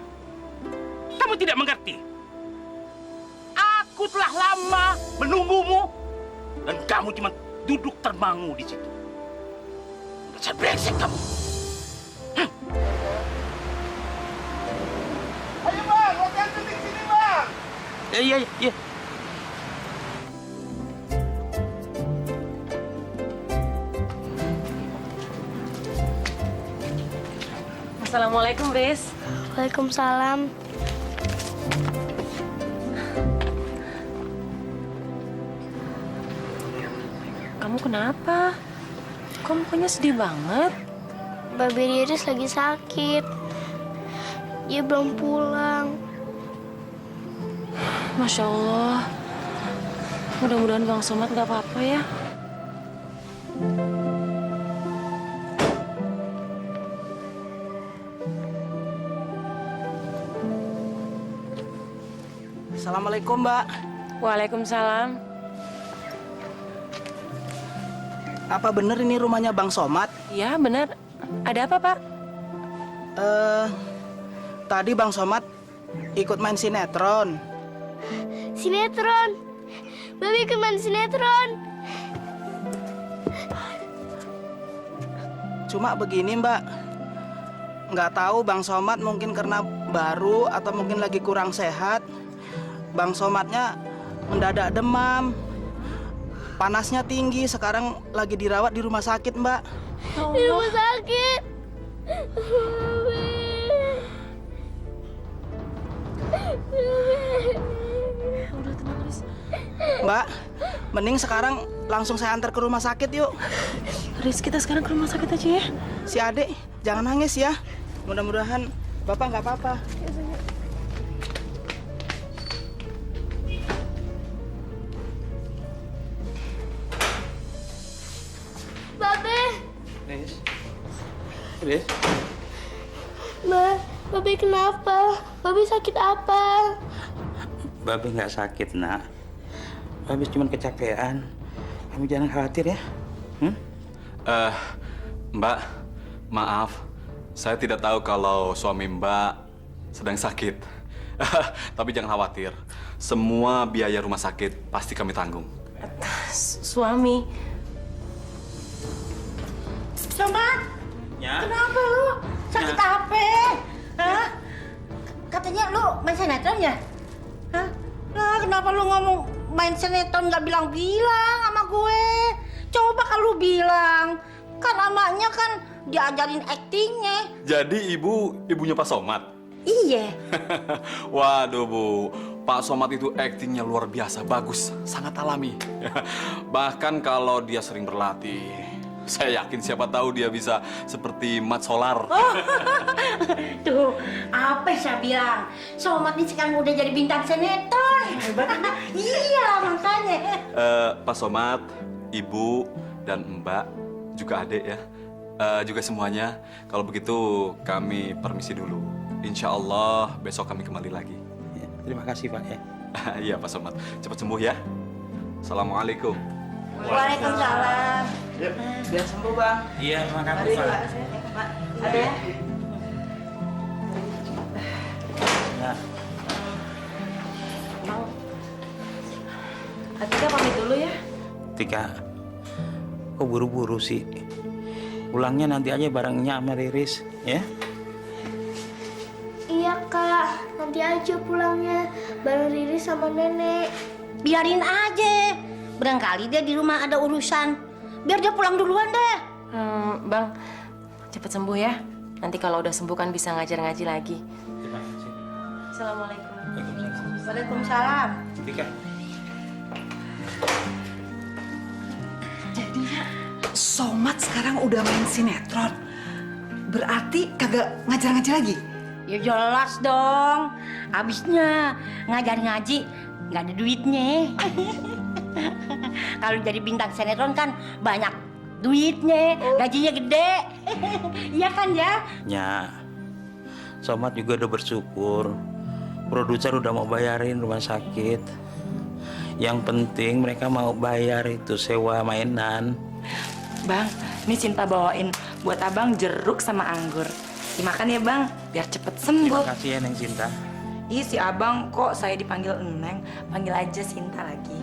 Kamu tidak mengerti. Aku Aku telah lama menunggumu dan kamu cuma duduk termangu di situ. Dasar brengsek kamu. Ayo bang, latihan di sini bang. Iya. Assalamualaikum, Riz. Waalaikumsalam. Kamu kenapa? Kok mukanya sedih banget? Babe Riris lagi sakit. Dia belum pulang. Masya Allah. Mudah-mudahan Bang Somad nggak apa-apa ya. Assalamualaikum, Mbak. Waalaikumsalam. Apa bener ini rumahnya Bang Somad? Iya, benar. Ada apa, Pak? Tadi Bang Somad ikut main sinetron. Sinetron. Babe ikut main sinetron. Cuma begini, Mbak. Nggak tahu Bang Somad mungkin karena baru atau mungkin lagi kurang sehat. Bang Somadnya mendadak demam. Panasnya tinggi, sekarang lagi dirawat di rumah sakit, Mbak. Di rumah sakit. Udah tenang, Riz. Mbak, mending sekarang langsung saya antar ke rumah sakit yuk. Riz, kita sekarang ke rumah sakit aja ya. Si Adek, jangan nangis ya. Mudah-mudahan Bapak nggak apa-apa. Babe. Riz. Babe kenapa? Babe sakit apa? Babe nggak sakit, nak. Babe cuma kecapean. Kamu jangan khawatir ya. Mbak, maaf. Saya tidak tahu kalau suami Mbak sedang sakit. Tapi jangan khawatir. Semua biaya rumah sakit pasti kami tanggung. Suami. Somad, Ya. kenapa lu? Sakit apa? Hah? Katanya lu main sinetron ya? Hah? Nah, kenapa lu ngomong main sinetron nggak bilang-bilang sama gue? Coba kalau lu bilang. Kan namanya kan diajarin aktingnya. Jadi ibunya Pak Somad? Iya. Waduh, Bu. Pak Somad itu aktingnya luar biasa, bagus, sangat alami. Bahkan kalau dia sering berlatih, saya yakin siapa tahu dia bisa seperti Mat Solar. Tuh, apa saya bilang? Somad ini sekarang udah jadi bintang sinetron. Iya, makanya. Pak Somad, Ibu, dan Mbak, juga adik ya. Juga semuanya. Kalau begitu kami permisi dulu. Insya Allah besok kami kembali lagi. Terima kasih, Pak ya. Iya, Pak Somad. Cepat sembuh ya. Assalamualaikum. Waalaikumsalam. Biar sembuh, Bang. Iya, terima kasih, Mari, Pak. Pak. Ada ya? Ya. Bang, Atika pamit dulu ya. Tika, kok buru-buru sih? Pulangnya nanti aja barengnya sama Riris, ya? Iya kak, nanti aja pulangnya bareng Riri sama nenek. Biarin aja. Barangkali dia di rumah ada urusan. Biar dia pulang duluan deh. Bang, cepet sembuh ya. Nanti kalau udah sembuh kan bisa ngajar-ngaji lagi. Terima kasih. Assalamualaikum. Waalaikumsalam. Tika. Jadinya Somad sekarang udah main sinetron. Berarti kagak ngajar-ngaji lagi? Ya jelas dong. Habisnya ngajar ngaji nggak ada duitnya. Kalau jadi bintang sinetron kan banyak duitnya, gajinya gede. Iya kan ya? Ya, Somad juga udah bersyukur. Produser udah mau bayarin rumah sakit. Yang penting mereka mau bayar itu sewa mainan. Bang, ini Cinta bawain buat abang jeruk sama anggur. Dimakan ya bang, biar cepet sembuh. Terima kasih ya Neng Cinta. Ih, si abang kok saya dipanggil Eneng, panggil aja Sinta lagi.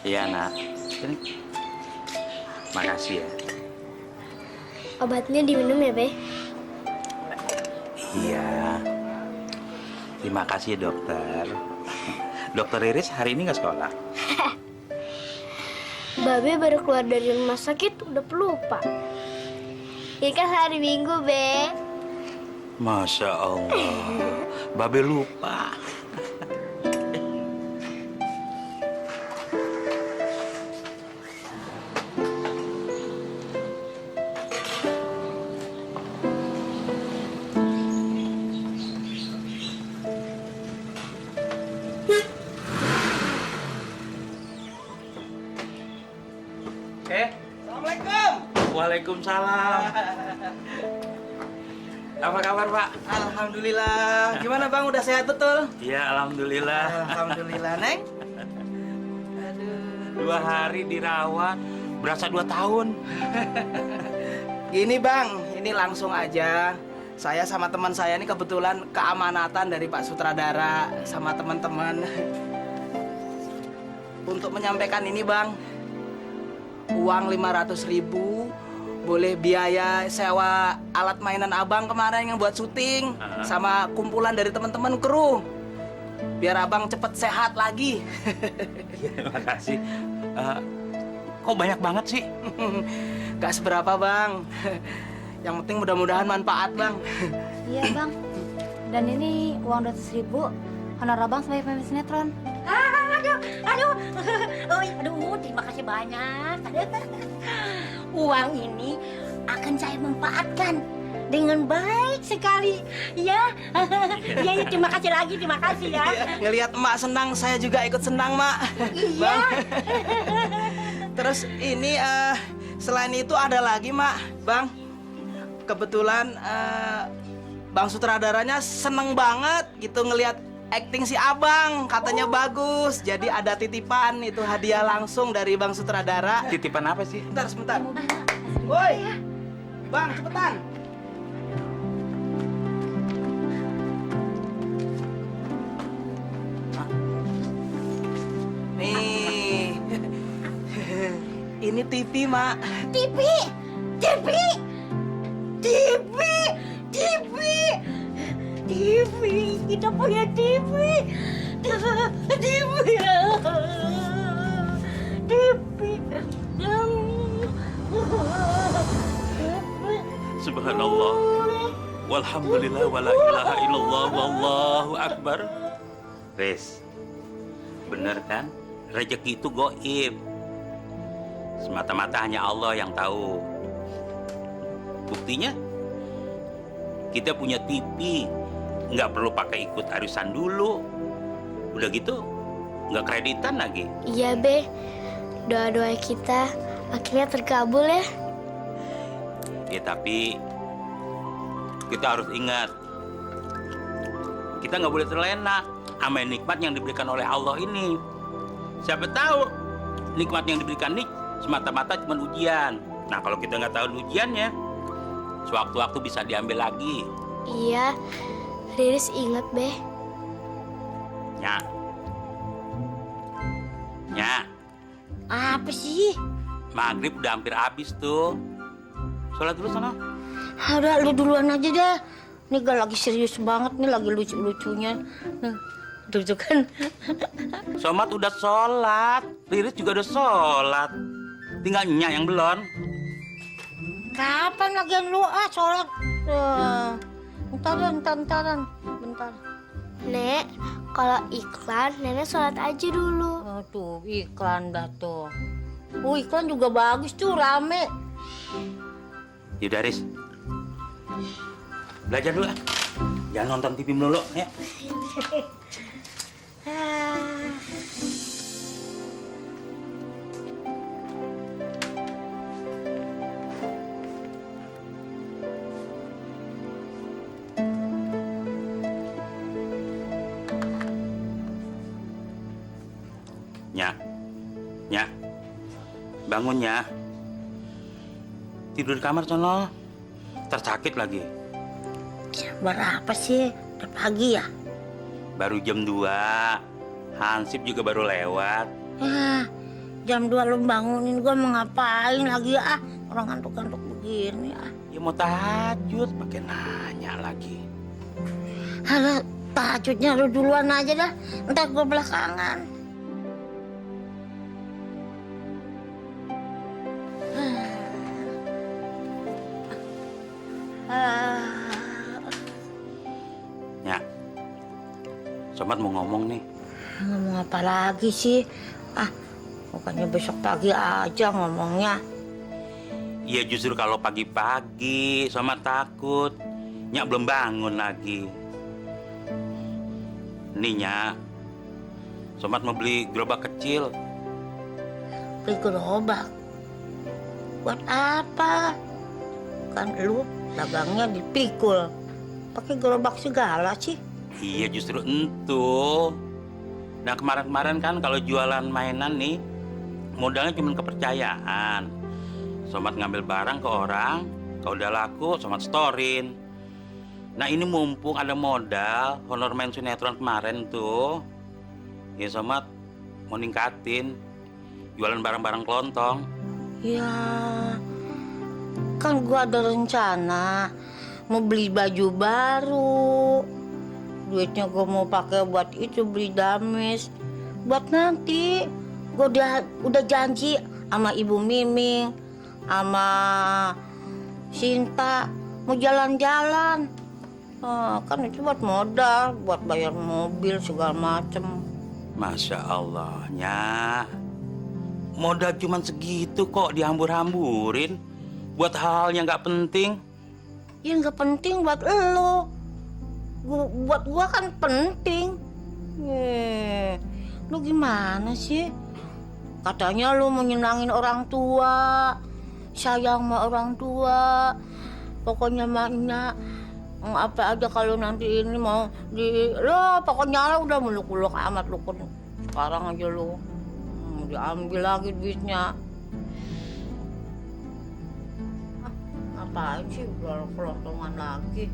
Iya nak, ini makasih ya. Obatnya diminum ya, Be? Iya. Terima kasih ya, dokter. Dokter Iris hari ini nggak sekolah. Babe baru keluar dari rumah sakit udah pelupa. Ini kan hari Minggu, Be. Masya Allah, Babe lupa. Assalamualaikum. Waalaikumsalam. Apa kabar Pak? Alhamdulillah. Gimana Bang, udah sehat betul? Iya, alhamdulillah. Alhamdulillah, Neng. 2 hari dirawat, berasa 2 tahun. Gini Bang, ini langsung aja. Saya sama teman saya ini kebetulan keamanatan dari Pak Sutradara sama teman-teman. Untuk menyampaikan ini Bang, uang 500.000 boleh biaya sewa alat mainan abang kemarin yang buat syuting sama kumpulan dari teman-teman kru biar abang cepet sehat lagi. Terima kasih. Kok banyak banget sih? Gak seberapa Bang. Yang penting mudah-mudahan manfaat Bang. Iya Bang. Dan ini uang 200.000 honor abang sebagai pemain sinetron. Aduh, terima kasih banyak. Uang ini akan saya manfaatkan dengan baik sekali. Ya, ya, terima kasih lagi, terima kasih ya. Ngelihat emak senang, saya juga ikut senang Mak. Iya. Terus ini selain itu ada lagi Mak, Bang. Kebetulan Bang sutradaranya seneng banget gitu ngelihat acting si abang, katanya bagus. Jadi ada titipan, itu hadiah langsung dari Bang Sutradara. Titipan apa sih? Sebentar. Woi, Bang, cepetan. Nih, ini TV, Mak. TV, TV, TV, TV. TV, kita punya TV. TV. Subhanallah. Walhamdulillah wala ilaha illallah wallahu akbar. Riz, bener kan? Rezeki itu goib. Semata-mata hanya Allah yang tahu. Buktinya, kita punya TV. Nggak perlu pakai ikut arisan dulu. Udah gitu, nggak kreditan lagi. Iya, Be. Doa-doa kita akhirnya terkabul ya. Ya tapi, kita harus ingat. Kita nggak boleh terlena sama nikmat yang diberikan oleh Allah ini. Siapa tahu, nikmat yang diberikan ini semata-mata cuma ujian. Nah, kalau kita nggak tahu ujiannya, sewaktu-waktu bisa diambil lagi. Iya, Riris ingat, Be. Ya. Apa sih? Maghrib udah hampir habis tuh. Sholat dulu sana. Udah, lu duluan aja deh. Ini gak lagi serius banget nih, lagi lucu-lucunya. Tuh kan. Somat udah sholat, Riris juga udah sholat. Tinggal Nyak yang belum. Kapan lagian lu sholat? Bentar. Nek, kalau iklan, Nenek sholat aja dulu. Tuh, iklan dah tuh. Iklan juga bagus tuh, rame. Yaudah, Riz. Belajar dulu. Jangan nonton TV melulu, ya. Nya, bangun Nya. Tidur di kamar sono. Tersakit lagi. Berapa sih? Udah pagi ya? Baru jam 2. Hansip juga baru lewat. Ya, jam 2 lu bangunin gua mau ngapain lagi ya? Orang ngantuk-ngantuk begini ya. Ya mau tahajud, pakai nanya lagi. Halo, tahajudnya lu duluan aja dah. Ntar gua belakangan. Nya, Somat mau ngomong nih. Ngomong apa lagi sih? Bukannya besok pagi aja ngomongnya. Iya justru kalau pagi-pagi Somat takut. Nya belum bangun lagi. Nih Nya, Somat mau beli gerobak kecil. Beli gerobak? Buat apa? Kan lu dagangnya dipikul. Pakai gerobak segala sih. Iya justru entu. Nah kemarin-kemarin kan kalau jualan mainan nih modalnya cuma kepercayaan. Somat ngambil barang ke orang, kalau udah laku Somat storin. Nah ini mumpung ada modal honor main sinetron kemarin tuh, ya Somat mau ningkatin jualan barang-barang kelontong. Ya, kan gua ada rencana mau beli baju baru. Duitnya gua mau pakai buat itu, beli damis. Buat nanti gua udah janji sama Ibu Miming, sama Sinta mau jalan-jalan. Kan itu buat modal, buat bayar mobil segala macem. Masya Allah, Nya. Modal cuma segitu kok dihambur-hamburin buat hal yang nggak penting. Ya nggak penting buat lo. Buat gua kan penting. Lu gimana sih? Katanya lu mau nyenangin orang tua, sayang sama orang tua. Pokoknya maknya apa aja kalau nanti ini mau lo pokoknya lo udah muluk-muluk amat lu kan. Sekarang aja lu diambil lagi duitnya. Apaan sih udah kelontongan lagi.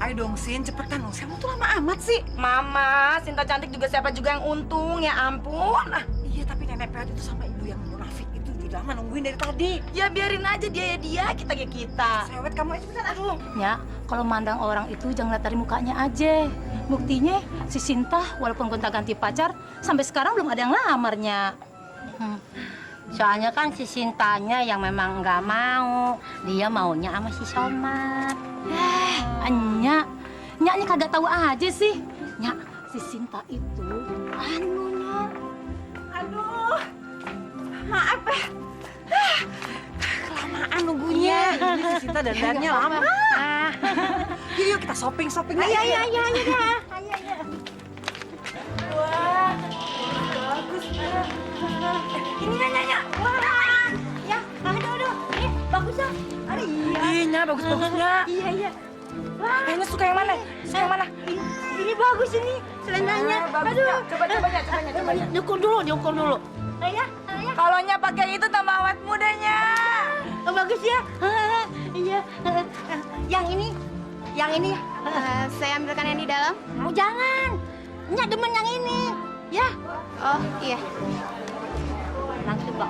Ayo dong, Sin, cepetan dong. Kamu tuh lama amat sih. Mama, Sinta cantik juga siapa juga yang untung, ya ampun. Iya, tapi nenek Peot itu sama ibu yang munafik itu udah lama nungguin dari tadi. Ya biarin aja dia ya dia, kita ya kita. Sewet kamu aja cepetan, aduh. Ya, kalau mandang orang itu jangan lihat dari mukanya aja. Buktinya si Sinta walaupun gonta-ganti pacar, sampai sekarang belum ada yang lamarnya. Soalnya kan si Sintanya yang memang nggak mau. Dia maunya sama si Somat. Nya kagak tahu aja sih. Nya, si Sinta itu anunya. Aduh, maaf ya. Kelamaan nunggunya. Ini si Sinta dandannya lama. Yuk, kita shopping lagi. Ayo. Wah, bagus ya. Ini nanya. Wah, ya, aduh. Ini bagus ya. Iya, bagus-bagusnya. Iya. Wah, ini suka yang mana? Ini bagus ini selendangnya. Aduh. Cobanya. Diukur dulu. Ayah. Kalau Nya pakai itu tambah awet mudanya. Bagus ya. Iya. Yang ini. Saya ambilkan yang di dalam. Oh, jangan. Nya demen yang ini. Ya. Oh, iya. Langsung bak.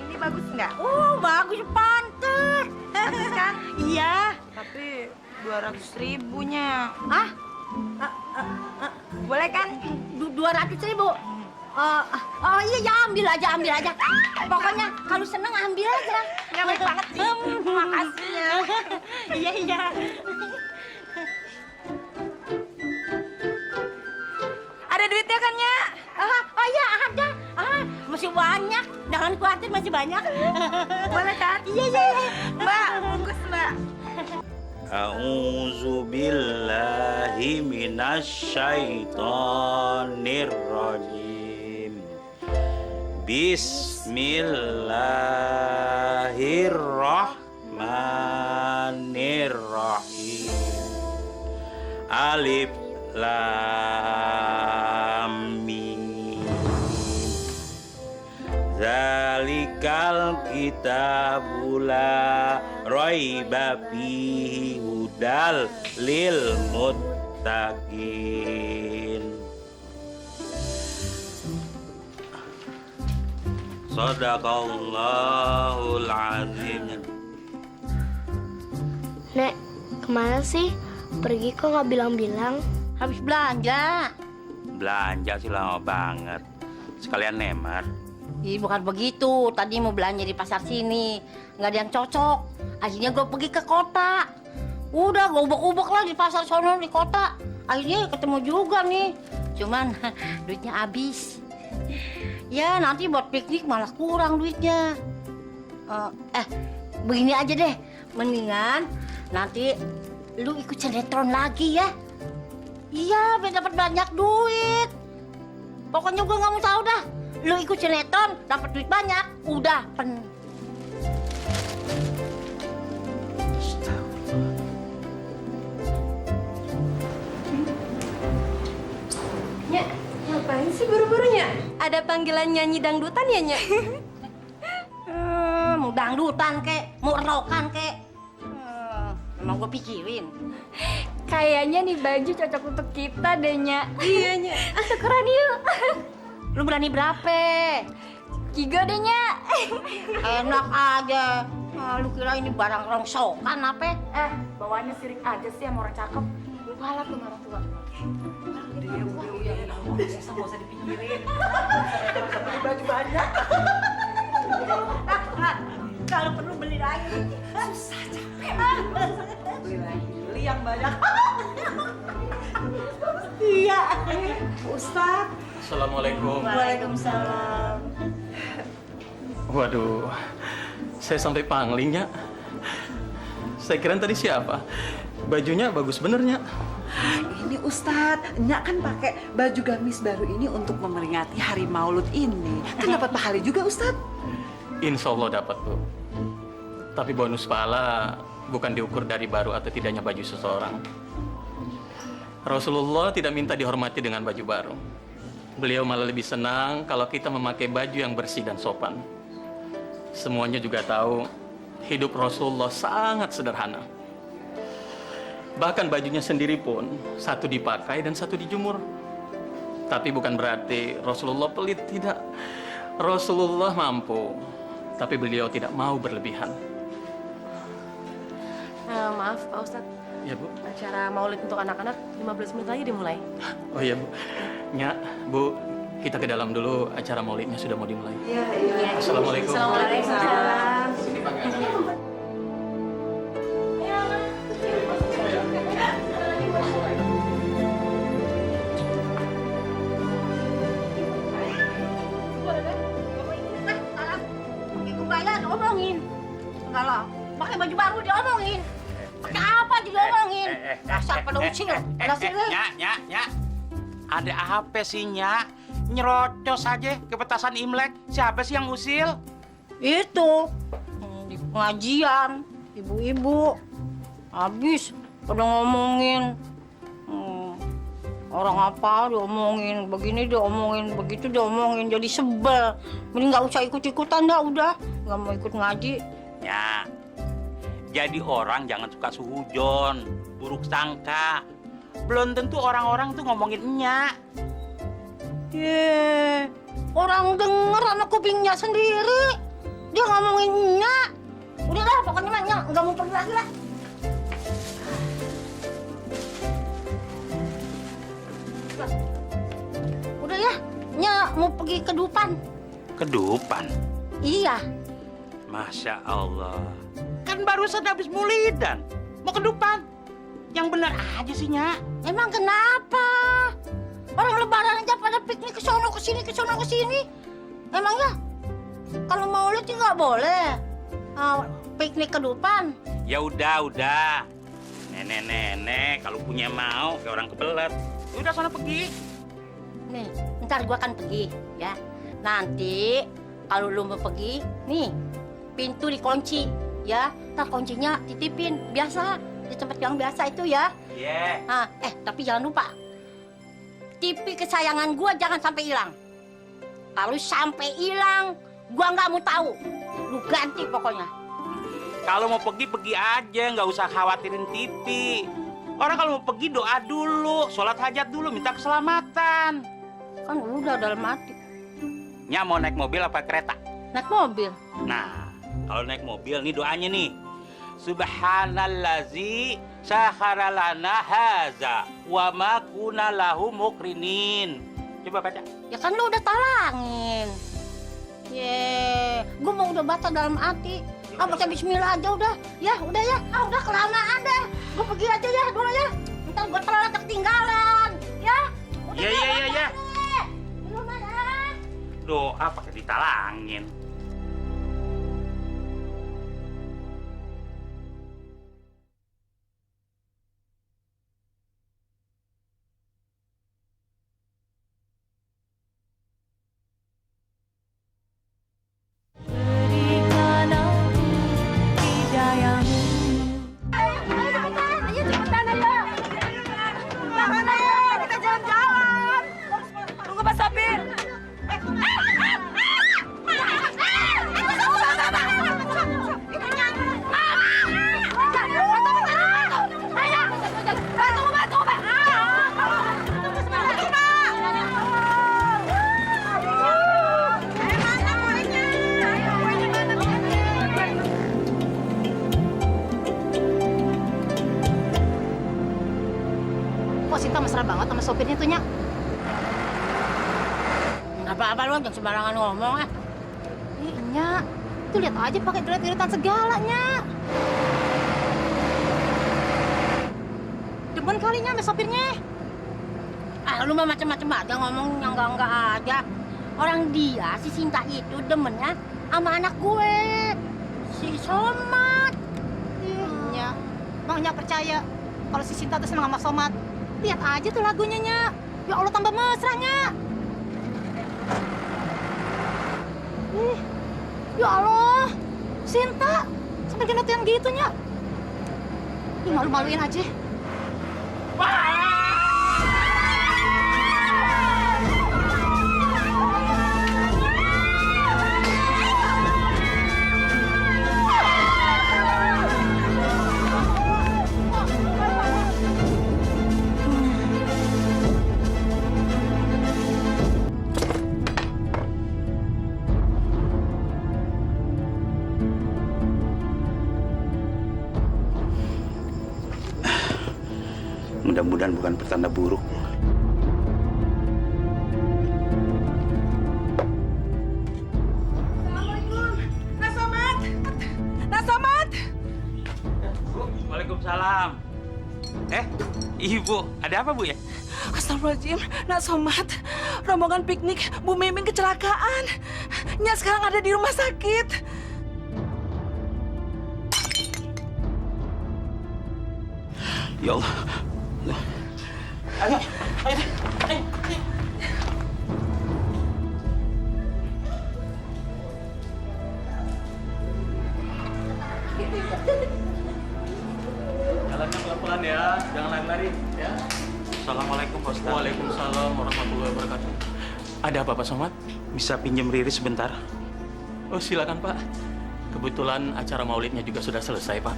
Ini bagus nggak? Bagus, pantes. Bagus kan? Iya. Tapi 200.000-nya. Boleh kan? 200.000. Oh iya, ya ambil aja. Pokoknya kalau seneng ambil aja. Ya baik banget sih. Makasih ya. Iya. Ada duitnya kan, Nya? Oh iya, ada. Masih banyak. Jangan khawatir, masih banyak. Boleh kan? Iya. Mbak, bungkus Mbak. A'udzu billahi minasyaitonir rajim. Bismillahirrahmanirrahim. Alif lam mim. Zalikal kitabul la raiba fihi hudal lil muttaqin. Sadaqallahul azim. Nek, kemana sih? Pergi kok nggak bilang-bilang? Habis belanja. Belanja sih lama banget. Sekalian nemar. Ih, bukan begitu. Tadi mau belanja di pasar sini. Nggak ada yang cocok. Akhirnya gue pergi ke kota. Udah, gue ubek-ubek lah di pasar sono di kota. Akhirnya ketemu juga nih. Cuman duitnya habis. Ya, nanti buat piknik malah kurang duitnya. Begini aja deh. Mendingan nanti lu ikut sinetron lagi ya. Iya, biar dapat banyak duit. Pokoknya gue nggak mau tahu dah. Lu ikut sinetron, dapat duit banyak, udah pen. Nya, ngapain sih buru-burunya? Ada panggilan nyanyi dangdutan ya, Nya? Mau dangdutan kek, mau rokan kek. Emang gue pikirin. Kayaknya nih baju cocok untuk kita deh, Nya. Iya, Nya. Tukeran yuk. Lu berani berapa? 3 deh, Nya. Enak aja. Lu kira ini barang rongsokan apa? Bawaannya sirik aja sih sama orang cakep. Malah tuh orang tua. Nggak usah dipikirin. Beli baju banyak. Kalau perlu beli lagi. Susah, capek. Beli lagi, beli yang banyak. Iya. Ustaz. Assalamualaikum. Waalaikumsalam. Waduh, saya sampai panglingnya. Saya kira tadi siapa? Bajunya bagus benernya. Ini Ustadz, Nyak kan pakai baju gamis baru ini untuk memperingati hari Maulud ini. Kan dapat pahala juga Ustadz. Insya Allah dapat, Bu. Tapi bonus pahala bukan diukur dari baru atau tidaknya baju seseorang. Rasulullah tidak minta dihormati dengan baju baru. Beliau malah lebih senang kalau kita memakai baju yang bersih dan sopan. Semuanya juga tahu hidup Rasulullah sangat sederhana. Bahkan bajunya sendiri pun satu dipakai dan satu dijemur. Tapi bukan berarti Rasulullah pelit, tidak. Rasulullah mampu, tapi beliau tidak mau berlebihan. Maaf, Pak Ustadz. Ya, Bu. Acara maulid untuk anak-anak 15 menit lagi dimulai. Oh iya, Bu. Nyak, Bu, kita ke dalam dulu. Acara maulidnya sudah mau dimulai. Iya. Assalamualaikum. Assalamualaikum. Sini pakai. Pakai kebaya diomongin. Enggak lah, pakai baju baru diomongin. Pakai apa diomongin? Dasar pada ucil. Dasar lu. Nyak. Ada apa sih, Nyak? Nyerocos aja ke petasan Imlek. Siapa sih yang usil? Itu di pengajian, ibu-ibu habis pada ngomongin orang apa diomongin, begini diomongin, begitu diomongin, jadi sebel. Mending nggak usah ikut-ikutan dah, udah nggak mau ikut ngaji. Ya, jadi orang jangan suka suhujon, buruk sangka. Belum tentu orang-orang tuh ngomongin Nyak. Orang denger sama kupingnya sendiri. Dia ngomongin Nyak. Udah lah, pokoknya mah Nyak nggak mau pergi lagi lah. Udah ya, Nyak mau pergi ke Dupan. Ke Dupan? Iya. Masya Allah. Kan barusan habis mulidan. Mau ke Dupan. Yang benar aja sih, Nyak. Emang kenapa? Orang lebaran aja pada piknik ke sono ke sini, ke sono ke sini. Emangnya kalau Maulid sih nggak boleh piknik ke depan? Ya udah. Nenek kalau punya mau kayak orang kebelet. Udah sana pergi. Nih, ntar gua akan pergi ya. Nanti kalau lu mau pergi, nih pintu dikunci ya. Ntar kuncinya titipin biasa di tempat yang biasa itu ya. Iya. Nah, tapi jangan lupa TV kesayangan gua jangan sampai hilang. Kalau sampai hilang, gua nggak mau tahu. Lu ganti pokoknya. Kalau mau pergi aja, nggak usah khawatirin TV. Orang kalau mau pergi doa dulu, sholat hajat dulu, minta keselamatan. Kan udah dalam hati. Nya mau naik mobil apa kereta? Naik mobil. Nah, kalau naik mobil nih doanya nih. Subhanallazi sakhara lana haza wa ma kunna lahu muqrinin. Coba baca. Ya kan lu udah talangin. Gua mau udah baca dalam hati. Baca bismillah aja udah. Ya, udah ya. Udah kelamaan deh. Gua pergi aja ya dulu ya. Ntar gua telat ketinggalan. Ya. Udah Iya. Doa pakai ditalangin. Tunggu Pak Sopir. Kok Sinta mesra banget sama sopirnya tuh, Nyak? Apa-apa lu jangan sembarangan ngomong ah. Nyak, tuh lihat aja pakai geret-geretan segala, Nyak. Demen kalinya sama sopirnya. Lu mah macam-macam aja ngomong yang enggak aja. Orang dia si Sinta itu demennya sama anak gue. Si Somat. Nyak, Bang Nyak percaya kalau si Sinta tuh senang sama Somat. Lihat aja tuh lagunya, Nyak. Ya Allah tambah mesra, Nyak. Ya Allah, Sinta sampai genetian gitu, Nyak. Ih, malu-maluin aja. Mudah-mudahan bukan pertanda buruk. Assalamualaikum. Nak Somat. Waalaikumsalam. Ibu, ada apa Bu ya? Astagfirullahaladzim, Nak Somat. Rombongan piknik Bu Mimin kecelakaan. Nyak sekarang ada di rumah sakit. Ya Allah. Ayo. Jalannya pelan-pelan ya, jangan lari-lari ya. Assalamualaikum Pak Ustaz. Waalaikumsalam warahmatullahi wabarakatuh. Ada apa Pak Somad? Bisa pinjam Riri sebentar? Oh silakan Pak. Kebetulan acara maulidnya juga sudah selesai Pak.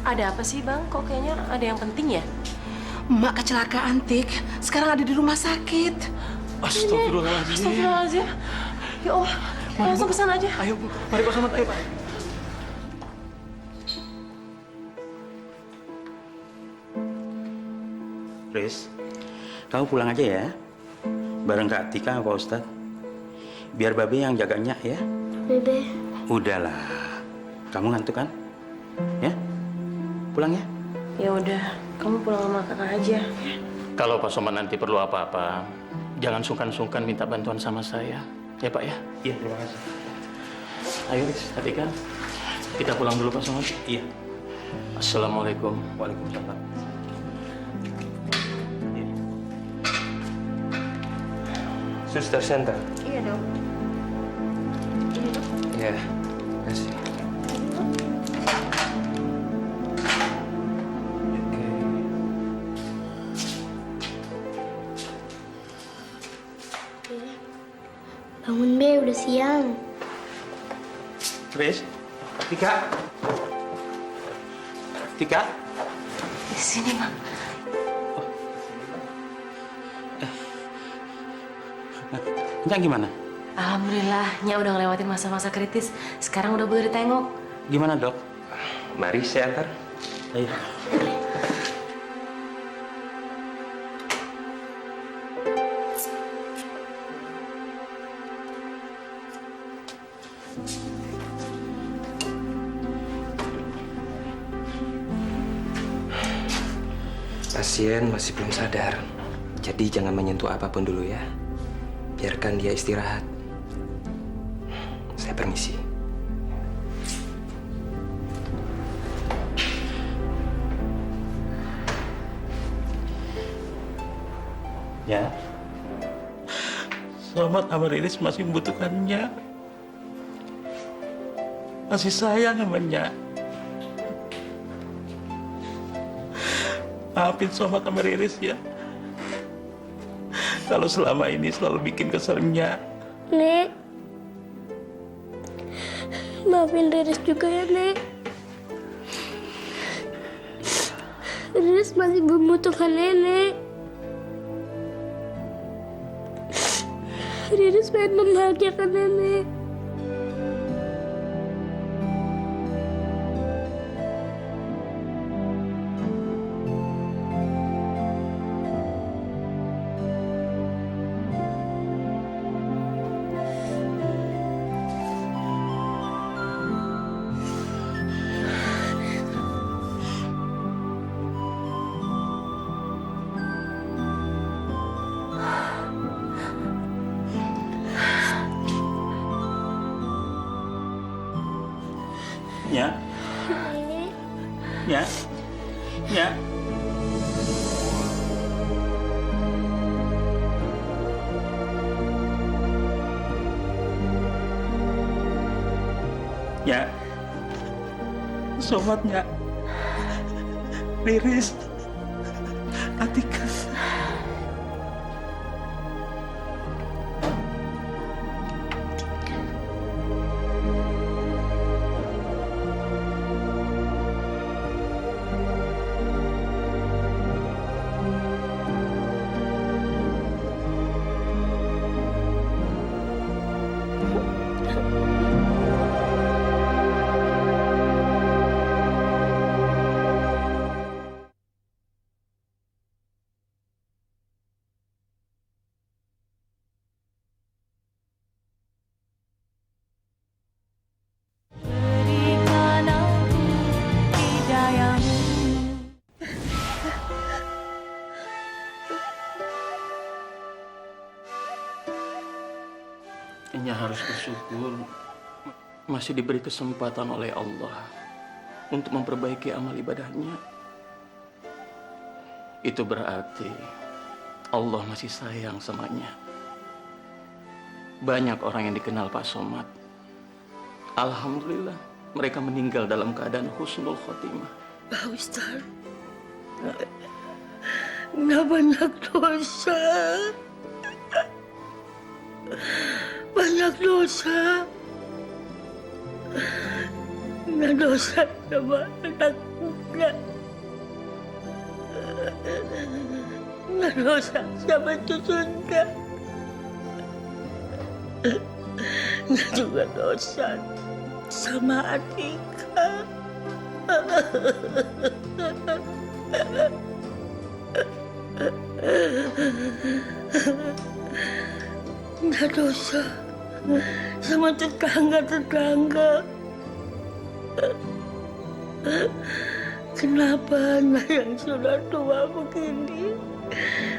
Ada apa sih Bang? Kok kayaknya ada yang penting ya? Emak kecelakaan, Tik. Sekarang ada di rumah sakit. Astagfirullahaladzim. Astagfirullahaladzim. Ya Allah, langsung ke sana aja. Ayo Bu, mari Pak Somad, ayo Pak. Riz, kamu pulang aja ya. Bareng Kak Tika sama Pak Ustadz. Biar Babe yang jaganya ya. Bebe. Udahlah. Kamu ngantuk kan? Ya? Pulang ya. Ya udah, kamu pulang sama kakak aja. Kalau Pak Somad nanti perlu apa-apa, jangan sungkan-sungkan minta bantuan sama saya. Ya Pak ya? Iya, terima kasih. Ayo Riz, Atika. Kita pulang dulu Pak Somad. Iya. Assalamualaikum. Waalaikumsalam. Suster Center. Iya dong. Iya, kasih. Bangun Be, udah siang. Riz, Tika. Tika. Di sini, Mak. Nya gimana? Alhamdulillah, Nya udah ngelewatin masa-masa kritis. Sekarang udah boleh ditengok. Gimana dok? Mari saya antar. Ayo. Pasien masih belum sadar. Jadi jangan menyentuh apapun dulu ya. Biarkan dia istirahat. Saya permisi. Ya. Selamat sama Riris masih membutuhkannya. Masih sayang sama Nya. Maafin Somat sama Riris ya. Kalau selama ini selalu bikin keselnya. Nek. Maafin Riris juga ya, Nek. Riris masih membutuhkan Nenek. Riris pengen membahagiakan Nenek. Nya. Nya. Nya. Nya. Somatnya. Riris. Atika. Nya harus bersyukur masih diberi kesempatan oleh Allah untuk memperbaiki amal ibadahnya. Itu berarti Allah masih sayang sama Nya. Banyak orang yang dikenal Pak Somad. Alhamdulillah mereka meninggal dalam keadaan husnul khotimah. Pak Ustaz, nggak banyak dosa. Banyak dosa. Nggak dosa sama anaknya. Nggak dosa sama cucunya. Nggak juga dosa sama Atika. Nggak dosa sama tetangga-tetangga. Kenapa anak yang sudah tua begini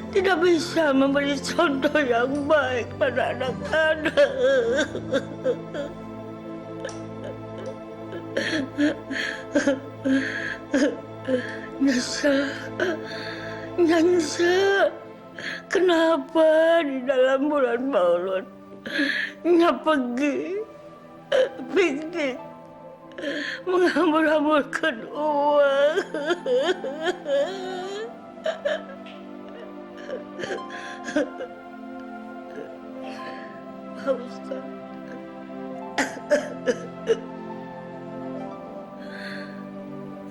tidak bisa memberi contoh yang baik pada anak-anak. Nyesa, kenapa di dalam bulan Maulud Nya pergi piknik menghambur-hamburkan uang? Pak Ustaz,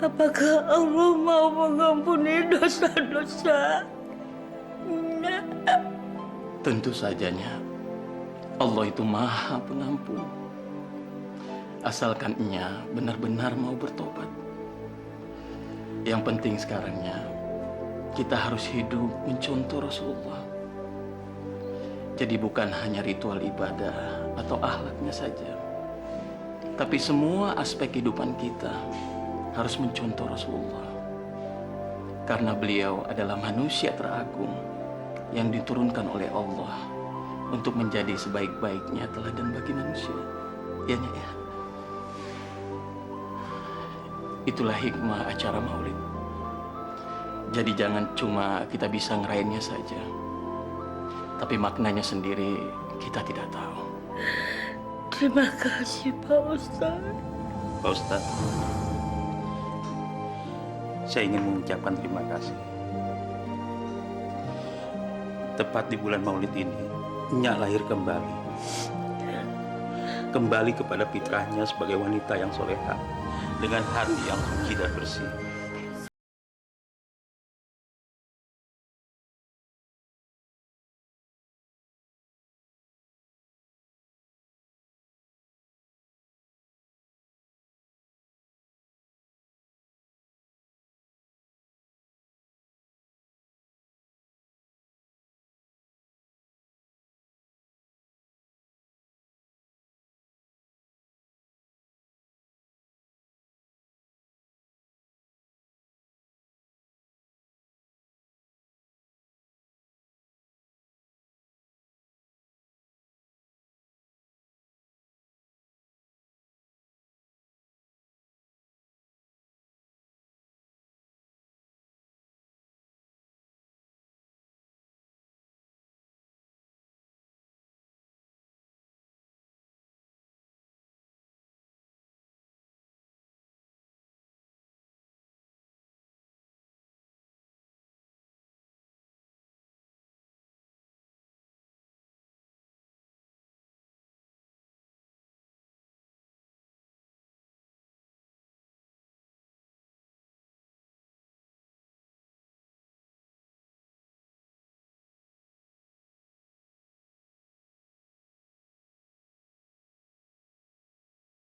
apakah Allah mau mengampuni dosa-dosa? Tentu sajanya Allah itu Maha Pengampun. Asalkan Nya benar-benar mau bertobat. Yang penting sekarangnya kita harus hidup mencontoh Rasulullah. Jadi bukan hanya ritual ibadah atau akhlaknya saja, tapi semua aspek kehidupan kita harus mencontoh Rasulullah. Karena beliau adalah manusia teragung yang diturunkan oleh Allah untuk menjadi sebaik-baiknya teladan bagi manusia. Ya, Nya, ya. Itulah hikmah acara Maulid. Jadi jangan cuma kita bisa ngerayainnya saja, tapi maknanya sendiri kita tidak tahu. Terima kasih Pak Ustaz. Pak Ustaz, saya ingin mengucapkan terima kasih. Tepat di bulan Maulid ini, Nya lahir kembali. Kembali kepada fitrahnya sebagai wanita yang soleha, dengan hati yang suci dan bersih.